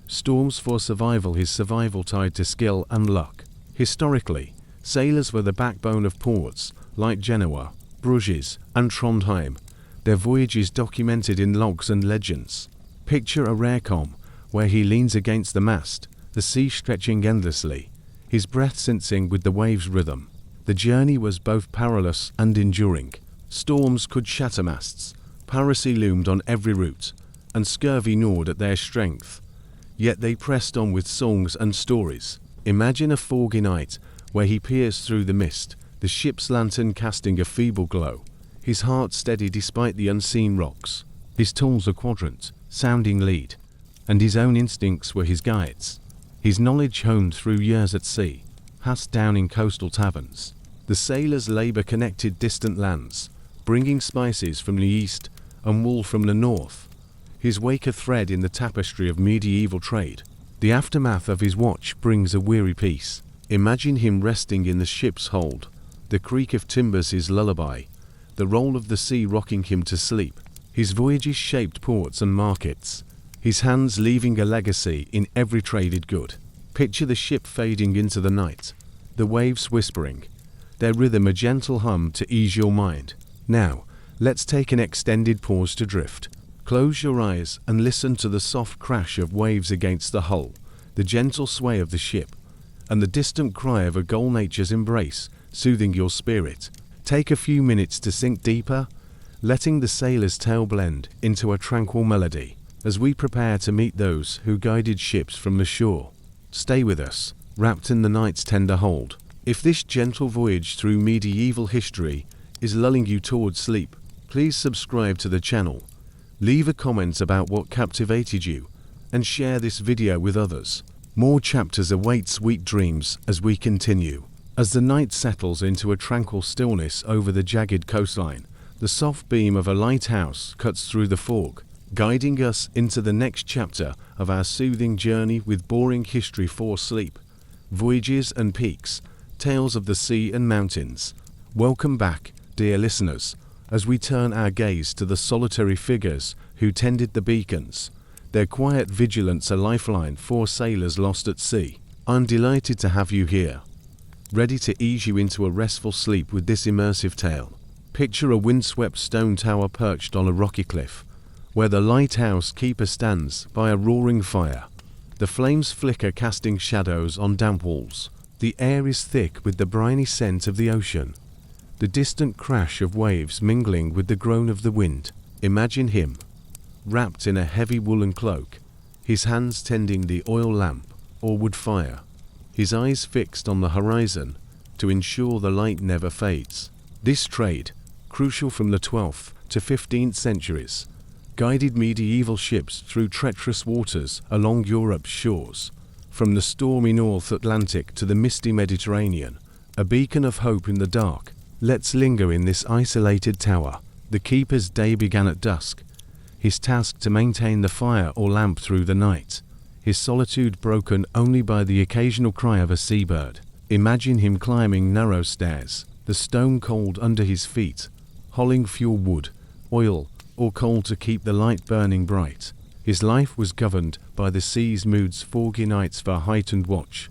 storms for survival, his survival tied to skill and luck. Historically, sailors were the backbone of ports like Genoa, Bruges, and Trondheim, their voyages documented in logs and legends. Picture a rare calm, where he leans against the mast, the sea stretching endlessly, his breath sensing with the waves' rhythm. The journey was both perilous and enduring. Storms could shatter masts, piracy loomed on every route, and scurvy gnawed at their strength. Yet they pressed on with songs and stories. Imagine a foggy night where he peers through the mist, the ship's lantern casting a feeble glow, his heart steady despite the unseen rocks. His tools a quadrant, sounding lead, and his own instincts were his guides. His knowledge honed through years at sea, passed down in coastal taverns. The sailor's labor connected distant lands, bringing spices from the east and wool from the north, his wake a thread in the tapestry of medieval trade. The aftermath of his watch brings a weary peace. Imagine him resting in the ship's hold, the creak of timbers his lullaby, the roll of the sea rocking him to sleep. His voyages shaped ports and markets, his hands leaving a legacy in every traded good. Picture the ship fading into the night, the waves whispering, their rhythm a gentle hum to ease your mind. Now, let's take an extended pause to drift. Close your eyes and listen to the soft crash of waves against the hull, the gentle sway of the ship, and the distant cry of a gull nature's embrace, soothing your spirit. Take a few minutes to sink deeper, letting the sailor's tale blend into a tranquil melody, as we prepare to meet those who guided ships from the shore. Stay with us, wrapped in the night's tender hold. If this gentle voyage through medieval history is lulling you towards sleep, please subscribe to the channel. Leave a comment about what captivated you, and share this video with others. More chapters await sweet dreams as we continue. As the night settles into a tranquil stillness over the jagged coastline, the soft beam of a lighthouse cuts through the fog, guiding us into the next chapter of our soothing journey with boring history for sleep, voyages and peaks, tales of the sea and mountains. Welcome back, dear listeners, as we turn our gaze to the solitary figures who tended the beacons, their quiet vigilance a lifeline for sailors lost at sea. I'm delighted to have you here, ready to ease you into a restful sleep with this immersive tale. Picture a windswept stone tower perched on a rocky cliff, where the lighthouse keeper stands by a roaring fire. The flames flicker, casting shadows on damp walls. The air is thick with the briny scent of the ocean, the distant crash of waves mingling with the groan of the wind. Imagine him, wrapped in a heavy woolen cloak, his hands tending the oil lamp or wood fire, his eyes fixed on the horizon to ensure the light never fades. This trade, crucial from the 12th to 15th centuries, guided medieval ships through treacherous waters along Europe's shores, from the stormy North Atlantic to the misty Mediterranean, a beacon of hope in the dark. Let's linger in this isolated tower. The keeper's day began at dusk, his task to maintain the fire or lamp through the night, his solitude broken only by the occasional cry of a seabird. Imagine him climbing narrow stairs, the stone cold under his feet, hauling fuel wood, oil, or coal to keep the light burning bright. His life was governed by the sea's moods, foggy nights for heightened watch,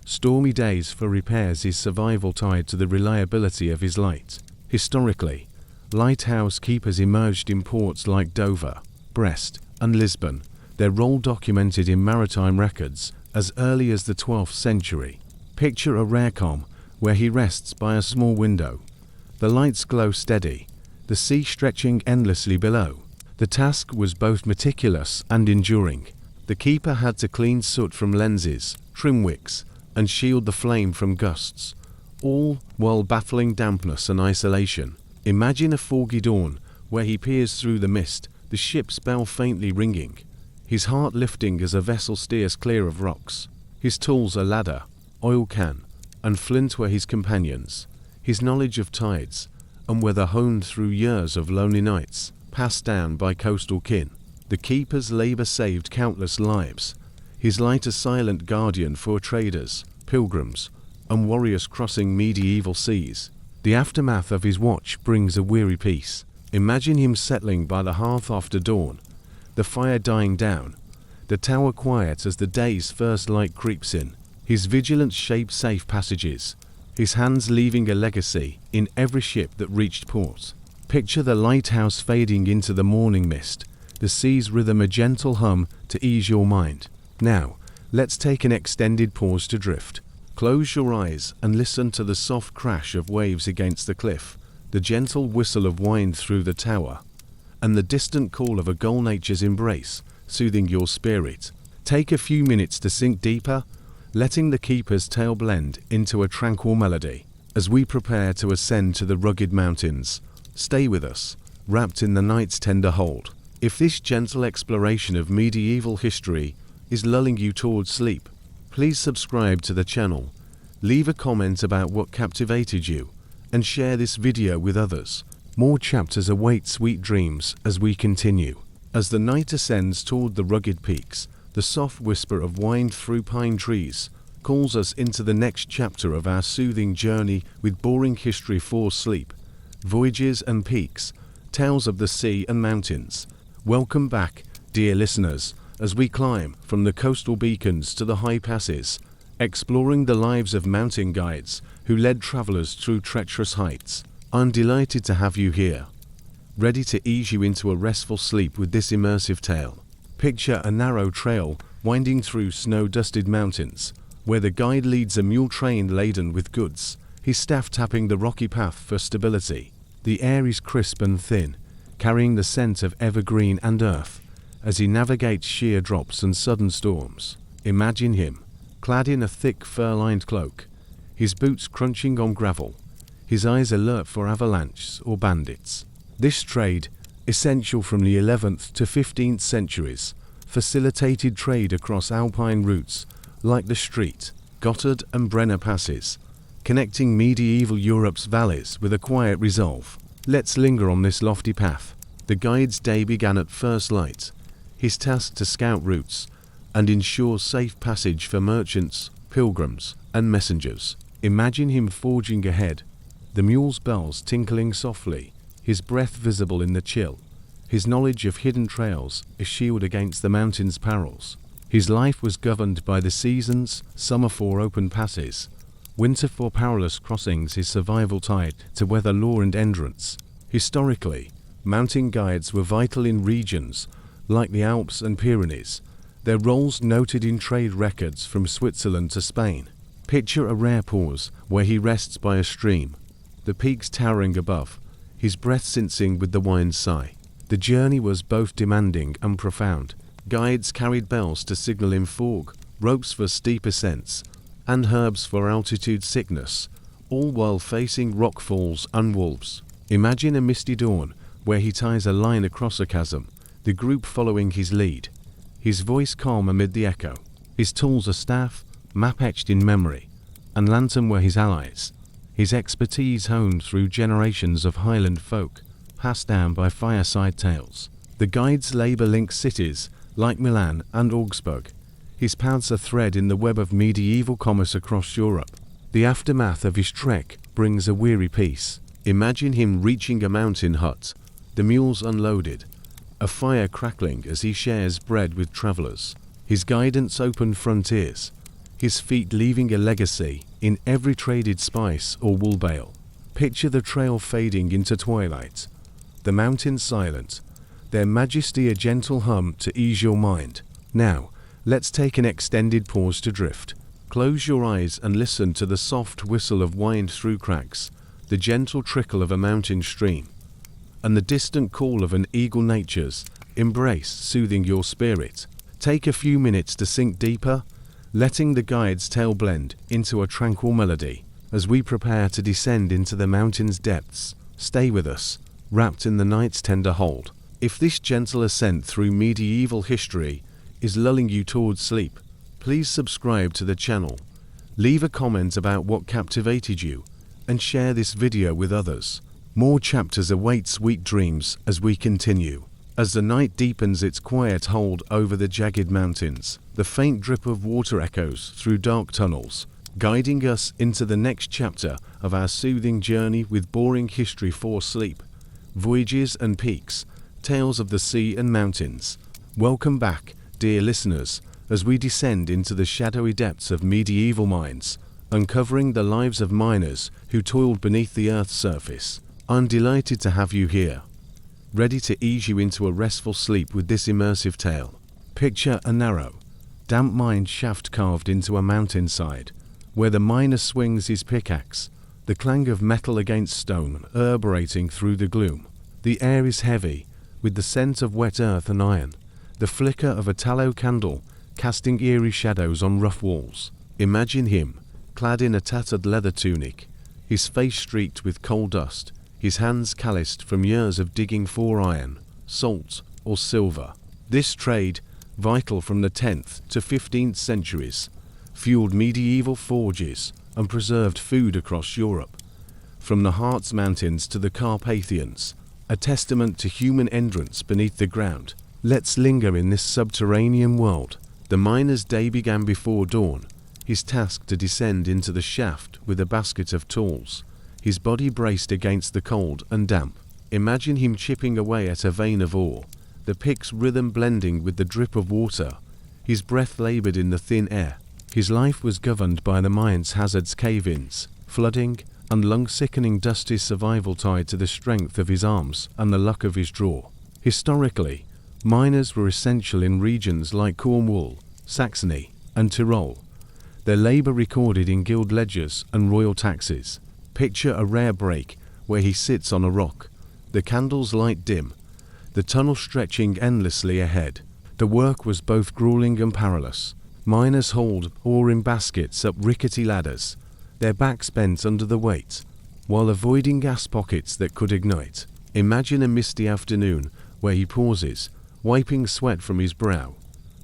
stormy days for repairs, his survival tied to the reliability of his light. Historically, lighthouse keepers emerged in ports like Dover, Brest, and Lisbon, their role documented in maritime records as early as the 12th century. Picture a rare calm where he rests by a small window. The lights glow steady, the sea stretching endlessly below. The task was both meticulous and enduring. The keeper had to clean soot from lenses, trim wicks, and shield the flame from gusts, all while battling dampness and isolation. Imagine a foggy dawn where he peers through the mist, the ship's bell faintly ringing, his heart lifting as a vessel steers clear of rocks. His tools a ladder, oil can, and flint were his companions. His knowledge of tides and weather honed through years of lonely nights, passed down by coastal kin. The keeper's labor saved countless lives, his light a silent guardian for traders, pilgrims, and warriors crossing medieval seas. The aftermath of his watch brings a weary peace. Imagine him settling by the hearth after dawn, the fire dying down, the tower quiet as the day's first light creeps in. His vigilance shaped safe passages, his hands leaving a legacy in every ship that reached port. Picture the lighthouse fading into the morning mist, the sea's rhythm a gentle hum to ease your mind. Now, let's take an extended pause to drift. Close your eyes and listen to the soft crash of waves against the cliff, the gentle whistle of wind through the tower, and the distant call of a gull nature's embrace, soothing your spirit. Take a few minutes to sink deeper, letting the keeper's tale blend into a tranquil melody. As we prepare to ascend to the rugged mountains, stay with us, wrapped in the night's tender hold. If this gentle exploration of medieval history is lulling you towards sleep, please subscribe to the channel, leave a comment about what captivated you, and share this video with others. More chapters await sweet dreams as we continue. As the night ascends toward the rugged peaks, the soft whisper of wind through pine trees calls us into the next chapter of our soothing journey with boring history for sleep, voyages and peaks, tales of the sea and mountains. Welcome back, dear listeners, as we climb from the coastal beacons to the high passes, exploring the lives of mountain guides who led travelers through treacherous heights. I'm delighted to have you here, ready to ease you into a restful sleep with this immersive tale. Picture a narrow trail winding through snow-dusted mountains, where the guide leads a mule train laden with goods, his staff tapping the rocky path for stability. The air is crisp and thin, carrying the scent of evergreen and earth, as he navigates sheer drops and sudden storms. Imagine him, clad in a thick fur-lined cloak, his boots crunching on gravel, his eyes alert for avalanches or bandits. This trade, essential from the 11th to 15th centuries, facilitated trade across alpine routes like the Street, Gotthard and Brenner passes, connecting medieval Europe's valleys with a quiet resolve. Let's linger on this lofty path. The guide's day began at first light, his task to scout routes and ensure safe passage for merchants, pilgrims, and messengers. Imagine him forging ahead, the mule's bells tinkling softly, his breath visible in the chill, his knowledge of hidden trails a shield against the mountain's perils. His life was governed by the seasons, summer for open passes, winter for perilous crossings, his survival tied to weather lore and endurance. Historically, mountain guides were vital in regions like the Alps and Pyrenees, their roles noted in trade records from Switzerland to Spain. Picture a rare pause where he rests by a stream, the peaks towering above, his breath sensing with the wind's sigh. The journey was both demanding and profound. Guides carried bells to signal in fog, ropes for steep ascents, and herbs for altitude sickness, all while facing rockfalls and wolves. Imagine a misty dawn where he ties a line across a chasm, the group following his lead, his voice calm amid the echo. His tools a staff, map etched in memory, and lantern were his allies, his expertise honed through generations of Highland folk, passed down by fireside tales. The guide's labour links cities like Milan and Augsburg. His paths are thread in the web of medieval commerce across Europe. The aftermath of his trek brings a weary peace. Imagine him reaching a mountain hut, the mules unloaded, a fire crackling as he shares bread with travellers. His guidance opened frontiers, his feet leaving a legacy in every traded spice or wool bale. Picture the trail fading into twilight, the mountains silent, their majesty a gentle hum to ease your mind. Now, let's take an extended pause to drift. Close your eyes and listen to the soft whistle of wind through cracks, the gentle trickle of a mountain stream, and the distant call of an eagle nature's embrace soothing your spirit. Take a few minutes to sink deeper, letting the guide's tale blend into a tranquil melody. As we prepare to descend into the mountain's depths, stay with us, wrapped in the night's tender hold. If this gentle ascent through medieval history is lulling you towards sleep, please subscribe to the channel, leave a comment about what captivated you, and share this video with others. More chapters await sweet dreams as we continue. As the night deepens its quiet hold over the jagged mountains, the faint drip of water echoes through dark tunnels, guiding us into the next chapter of our soothing journey with boring history for sleep, voyages and peaks, tales of the sea and mountains. Welcome back, dear listeners, as we descend into the shadowy depths of medieval mines, uncovering the lives of miners who toiled beneath the earth's surface. I'm delighted to have you here, ready to ease you into a restful sleep with this immersive tale. Picture a narrow, damp mine shaft carved into a mountainside, where the miner swings his pickaxe, the clang of metal against stone reverberating through the gloom. The air is heavy, with the scent of wet earth and iron, the flicker of a tallow candle casting eerie shadows on rough walls. Imagine him, clad in a tattered leather tunic, his face streaked with coal dust, his hands calloused from years of digging for iron, salt, or silver. This trade, vital from the 10th to 15th centuries, fueled medieval forges and preserved food across Europe. From the Harz Mountains to the Carpathians, a testament to human endurance beneath the ground. Let's linger in this subterranean world. The miner's day began before dawn, his task to descend into the shaft with a basket of tools, his body braced against the cold and damp. Imagine him chipping away at a vein of ore, the pick's rhythm blending with the drip of water, his breath labored in the thin air. His life was governed by the mine's hazards, cave-ins, flooding, and lung-sickening dusty survival tied to the strength of his arms and the luck of his draw. Historically, miners were essential in regions like Cornwall, Saxony, and Tyrol, their labour recorded in guild ledgers and royal taxes. Picture a rare break where he sits on a rock, the candle's light dim, the tunnel stretching endlessly ahead. The work was both grueling and perilous. Miners hauled ore in baskets up rickety ladders, their backs bent under the weight, while avoiding gas pockets that could ignite. Imagine a misty afternoon where he pauses, wiping sweat from his brow.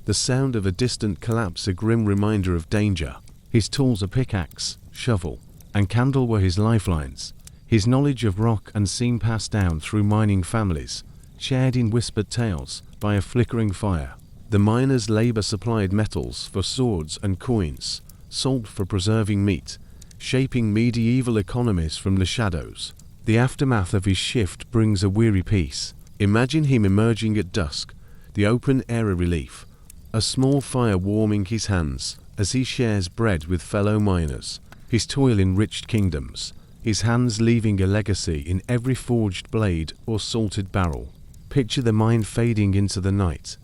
The sound of a distant collapse a grim reminder of danger. His tools a pickaxe, shovel, and candle were his lifelines. His knowledge of rock and seam passed down through mining families, shared in whispered tales by a flickering fire. The miner's labour supplied metals for swords and coins, salt for preserving meat, shaping medieval economies from the shadows. The aftermath of his shift brings a weary peace. Imagine him emerging at dusk, the open air a relief, a small fire warming his hands as he shares bread with fellow miners, his toil enriched kingdoms, his hands leaving a legacy in every forged blade or salted barrel. Picture the mine fading into the night,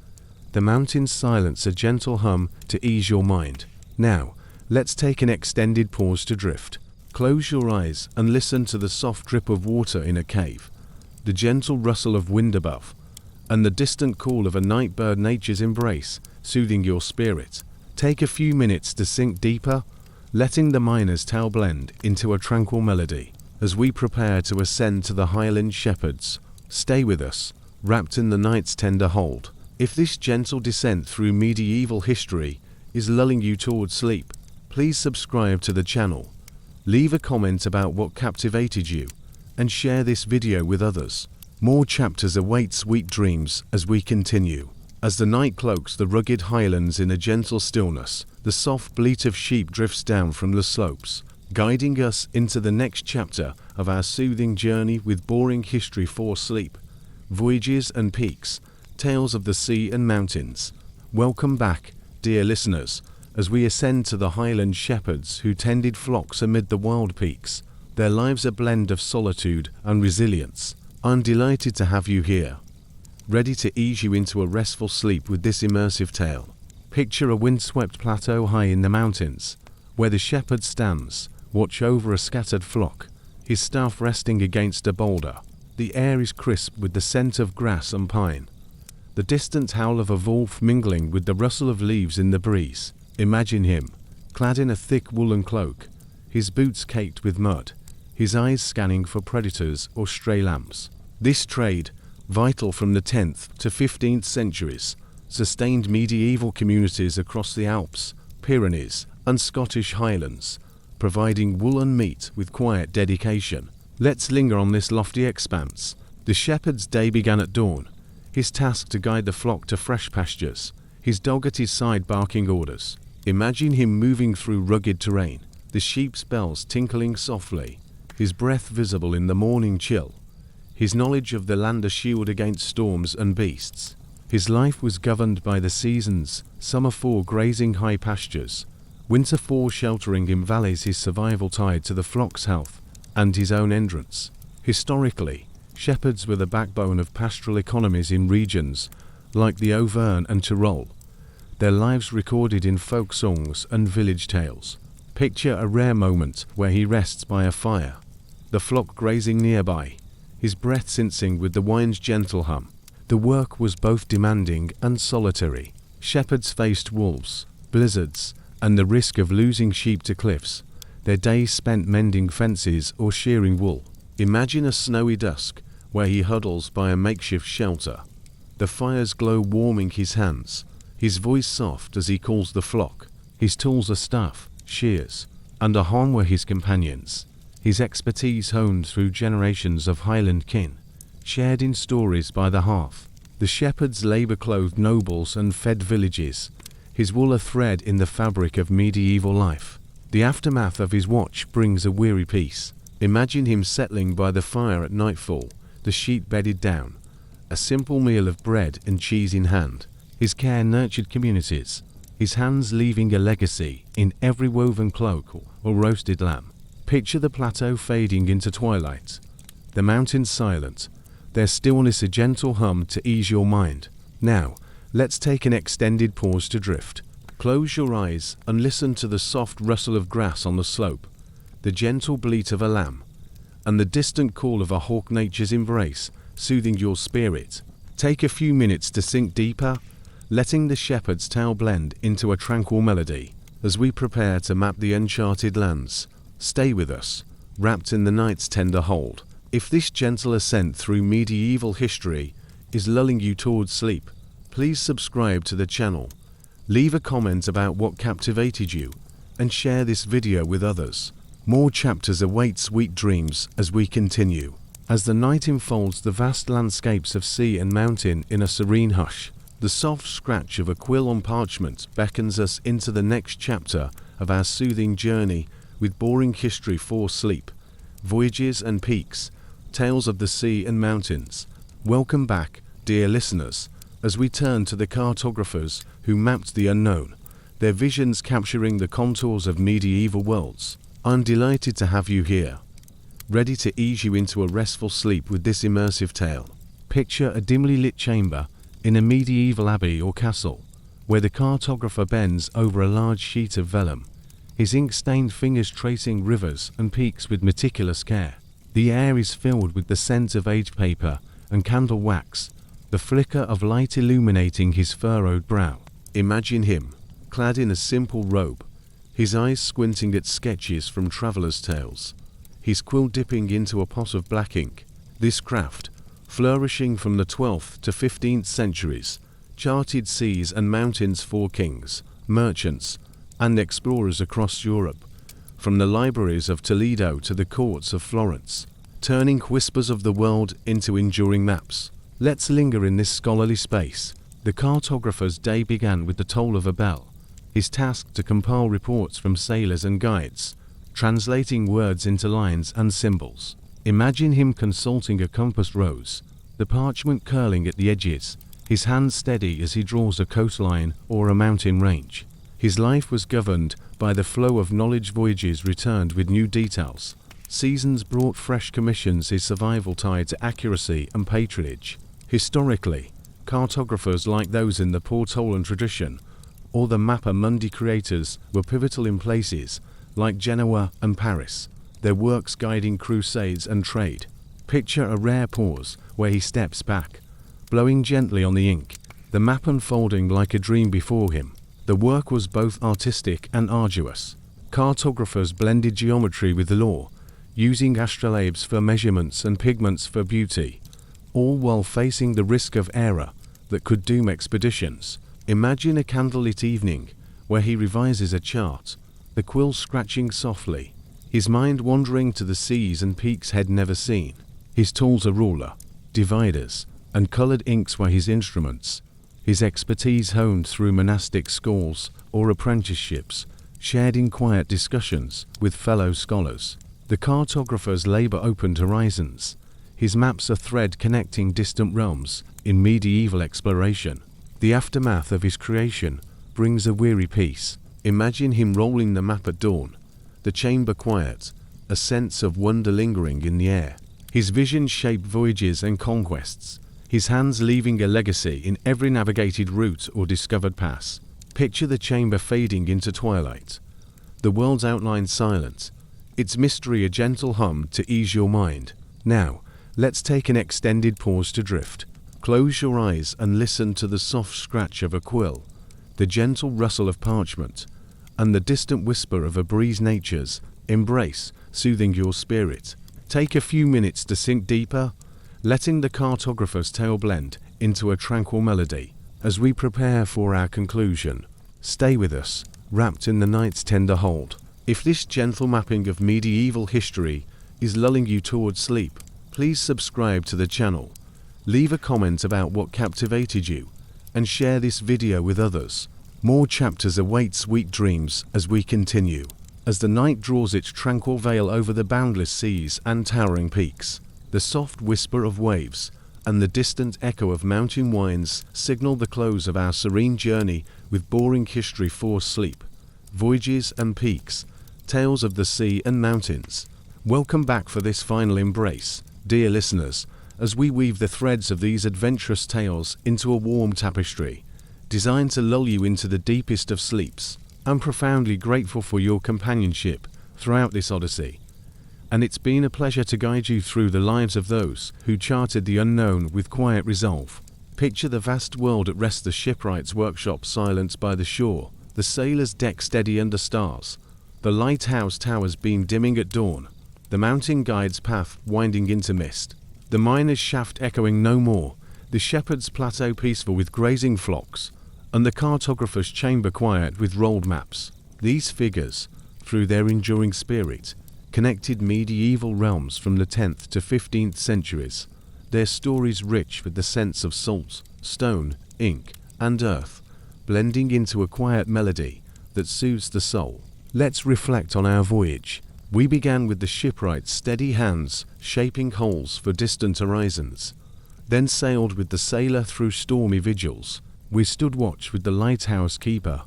the mountain's silence a gentle hum to ease your mind. Now, let's take an extended pause to drift. Close your eyes and listen to the soft drip of water in a cave, the gentle rustle of wind above, and the distant call of a night bird nature's embrace, soothing your spirit. Take a few minutes to sink deeper, letting the miner's tale blend into a tranquil melody. As we prepare to ascend to the Highland Shepherds, stay with us, wrapped in the night's tender hold. If this gentle descent through medieval history is lulling you towards sleep, please subscribe to the channel, leave a comment about what captivated you, and share this video with others. More chapters await sweet dreams as we continue. As the night cloaks the rugged highlands in a gentle stillness, the soft bleat of sheep drifts down from the slopes, guiding us into the next chapter of our soothing journey with boring history for sleep. Voyages and peaks, tales of the sea and mountains. Welcome back, dear listeners, as we ascend to the Highland shepherds who tended flocks amid the wild peaks. Their lives a blend of solitude and resilience. I'm delighted to have you here, ready to ease you into a restful sleep with this immersive tale. Picture a windswept plateau high in the mountains, where the shepherd stands, watch over a scattered flock, his staff resting against a boulder. The air is crisp with the scent of grass and pine, the distant howl of a wolf mingling with the rustle of leaves in the breeze. Imagine him, clad in a thick woolen cloak, his boots caked with mud, his eyes scanning for predators or stray lambs. This trade, vital from the 10th to 15th centuries, sustained medieval communities across the Alps, Pyrenees, and Scottish Highlands, providing wool and meat with quiet dedication. Let's linger on this lofty expanse. The shepherd's day began at dawn, his task to guide the flock to fresh pastures, his dog at his side barking orders. Imagine him moving through rugged terrain, the sheep's bells tinkling softly, his breath visible in the morning chill, his knowledge of the land a shield against storms and beasts. His life was governed by the seasons, summer for grazing high pastures, winter for sheltering in valleys, his survival tied to the flock's health and his own endurance. Historically, shepherds were the backbone of pastoral economies in regions like the Auvergne and Tyrol, their lives recorded in folk songs and village tales. Picture a rare moment where he rests by a fire, the flock grazing nearby, his breath sensing with the wine's gentle hum. The work was both demanding and solitary. Shepherds faced wolves, blizzards, and the risk of losing sheep to cliffs, their days spent mending fences or shearing wool. Imagine a snowy dusk, where he huddles by a makeshift shelter, the fire's glow warming his hands, his voice soft as he calls the flock. His tools are staff, shears, and a horn were his companions, his expertise honed through generations of Highland kin, shared in stories by the hearth. The shepherd's labor-clothed nobles and fed villages, his wool a thread in the fabric of medieval life. The aftermath of his watch brings a weary peace. Imagine him settling by the fire at nightfall, the sheet bedded down, a simple meal of bread and cheese in hand. His care nurtured communities, his hands leaving a legacy in every woven cloak or roasted lamb. Picture the plateau fading into twilight, the mountains silent, their stillness a gentle hum to ease your mind. Now, let's take an extended pause to drift. Close your eyes and listen to the soft rustle of grass on the slope, the gentle bleat of a lamb, and the distant call of a hawk, nature's embrace, soothing your spirit. Take a few minutes to sink deeper, letting the shepherd's tale blend into a tranquil melody. As we prepare to map the uncharted lands, stay with us, wrapped in the night's tender hold. If this gentle ascent through medieval history is lulling you towards sleep, please subscribe to the channel, leave a comment about what captivated you, and share this video with others. More chapters await sweet dreams as we continue. As the night enfolds the vast landscapes of sea and mountain in a serene hush, the soft scratch of a quill on parchment beckons us into the next chapter of our soothing journey with boring history for sleep, voyages and peaks, tales of the sea and mountains. Welcome back, dear listeners, as we turn to the cartographers who mapped the unknown, their visions capturing the contours of medieval worlds. I'm delighted to have you here, ready to ease you into a restful sleep with this immersive tale. Picture a dimly lit chamber in a medieval abbey or castle, where the cartographer bends over a large sheet of vellum, his ink-stained fingers tracing rivers and peaks with meticulous care. The air is filled with the scent of aged paper and candle wax, the flicker of light illuminating his furrowed brow. Imagine him, clad in a simple robe, his eyes squinting at sketches from travelers' tales, his quill dipping into a pot of black ink. This craft, flourishing from the 12th to 15th centuries, charted seas and mountains for kings, merchants, and explorers across Europe, from the libraries of Toledo to the courts of Florence. turning whispers of the world into enduring maps. Let's linger in this scholarly space. The cartographer's day began with the toll of a bell, his task to compile reports from sailors and guides, translating words into lines and symbols. Imagine him consulting a compass rose, the parchment curling at the edges, his hands steady as he draws a coastline or a mountain range. His life was governed by the flow of knowledge. Voyages returned with new details. Seasons brought fresh commissions, his survival tied to accuracy and patronage. Historically, cartographers like those in the Portolan tradition, or the Mappa Mundi creators, were pivotal in places like Genoa and Paris, their works guiding crusades and trade. Picture a rare pause where he steps back, blowing gently on the ink, the map unfolding like a dream before him. The work was both artistic and arduous. Cartographers blended geometry with law, using astrolabes for measurements and pigments for beauty, all while facing the risk of error that could doom expeditions. Imagine a candlelit evening where he revises a chart, the quill scratching softly, his mind wandering to the seas and peaks he'd never seen. His tools a ruler, dividers, and colored inks were his instruments, his expertise honed through monastic schools or apprenticeships, shared in quiet discussions with fellow scholars. The cartographer's labor opened horizons, his maps a thread connecting distant realms in medieval exploration. The aftermath of his creation brings a weary peace. Imagine him rolling the map at dawn, the chamber quiet, a sense of wonder lingering in the air. His vision shaped voyages and conquests, his hands leaving a legacy in every navigated route or discovered pass. Picture the chamber fading into twilight, the world's outline silent, its mystery a gentle hum to ease your mind. Now, let's take an extended pause to drift. Close your eyes and listen to the soft scratch of a quill, the gentle rustle of parchment, and the distant whisper of a breeze. Nature's embrace, soothing your spirit. Take a few minutes to sink deeper, letting the cartographer's tale blend into a tranquil melody. As we prepare for our conclusion, stay with us, wrapped in the night's tender hold. If this gentle mapping of medieval history is lulling you towards sleep, please subscribe to the channel, leave a comment about what captivated you, and share this video with others. More chapters await. Sweet dreams as we continue. As the night draws its tranquil veil over the boundless seas and towering peaks, the soft whisper of waves and the distant echo of mountain winds signal the close of our serene journey with boring history for sleep, voyages and peaks, tales of the sea and mountains. Welcome back for this final embrace, dear listeners, as we weave the threads of these adventurous tales into a warm tapestry, designed to lull you into the deepest of sleeps. I'm profoundly grateful for your companionship throughout this odyssey, and it's been a pleasure to guide you through the lives of those who charted the unknown with quiet resolve. Picture the vast world at rest, the shipwright's workshop silent by the shore, the sailor's deck steady under stars, the lighthouse tower's beam dimming at dawn, the mountain guide's path winding into mist, the miner's shaft echoing no more, the shepherd's plateau peaceful with grazing flocks, and the cartographer's chamber quiet with rolled maps. These figures, through their enduring spirit, connected medieval realms from the 10th to 15th centuries, their stories rich with the sense of salt, stone, ink, and earth, blending into a quiet melody that soothes the soul. Let's reflect on our voyage. We began with the shipwright's steady hands shaping holes for distant horizons, then sailed with the sailor through stormy vigils. We stood watch with the lighthouse keeper,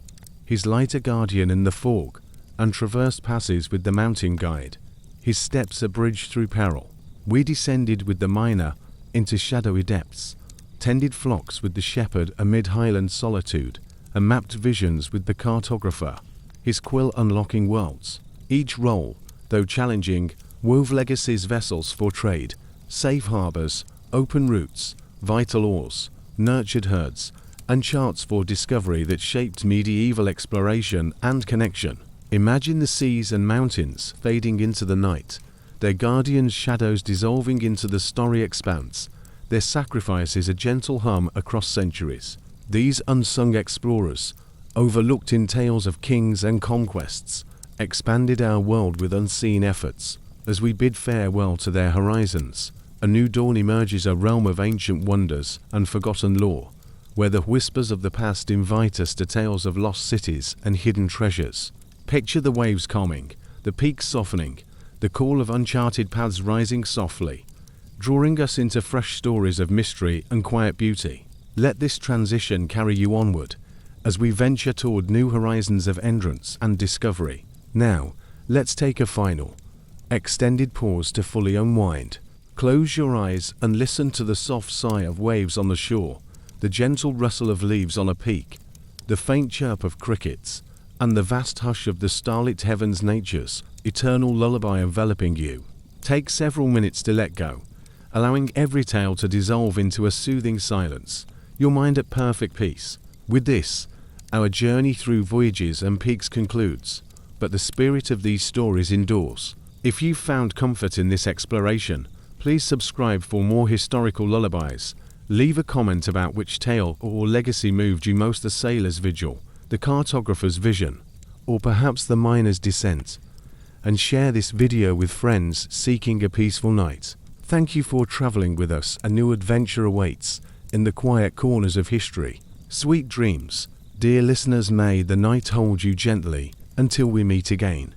his lighter guardian in the fog, and traversed passes with the mountain guide, his steps a bridge through peril. We descended with the miner into shadowy depths, tended flocks with the shepherd amid highland solitude, and mapped visions with the cartographer, his quill unlocking worlds. Each role, though challenging, wove legacies, vessels for trade, safe harbors, open routes, vital ores, nurtured herds, and charts for discovery that shaped medieval exploration and connection. Imagine the seas and mountains fading into the night, their guardians' shadows dissolving into the starry expanse, their sacrifices a gentle hum across centuries. These unsung explorers, overlooked in tales of kings and conquests, expanded our world with unseen efforts. As we bid farewell to their horizons, a new dawn emerges, a realm of ancient wonders and forgotten lore, where the whispers of the past invite us to tales of lost cities and hidden treasures. Picture the waves calming, the peaks softening, the call of uncharted paths rising softly, drawing us into fresh stories of mystery and quiet beauty. Let this transition carry you onward, as we venture toward new horizons of entrance and discovery. Now, let's take a final, extended pause to fully unwind. Close your eyes and listen to the soft sigh of waves on the shore, the gentle rustle of leaves on a peak, the faint chirp of crickets, and the vast hush of the starlit heavens, nature's eternal lullaby enveloping you. Take several minutes to let go, allowing every tale to dissolve into a soothing silence, your mind at perfect peace. With this, our journey through voyages and peaks concludes, but the spirit of these stories endures. If you found comfort in this exploration, please subscribe for more historical lullabies. Leave a comment about which tale or legacy moved you most: the sailor's vigil, the cartographer's vision, or perhaps the miner's descent. And share this video with friends seeking a peaceful night. Thank you for traveling with us. A new adventure awaits in the quiet corners of history. Sweet dreams, dear listeners. May the night hold you gently until we meet again.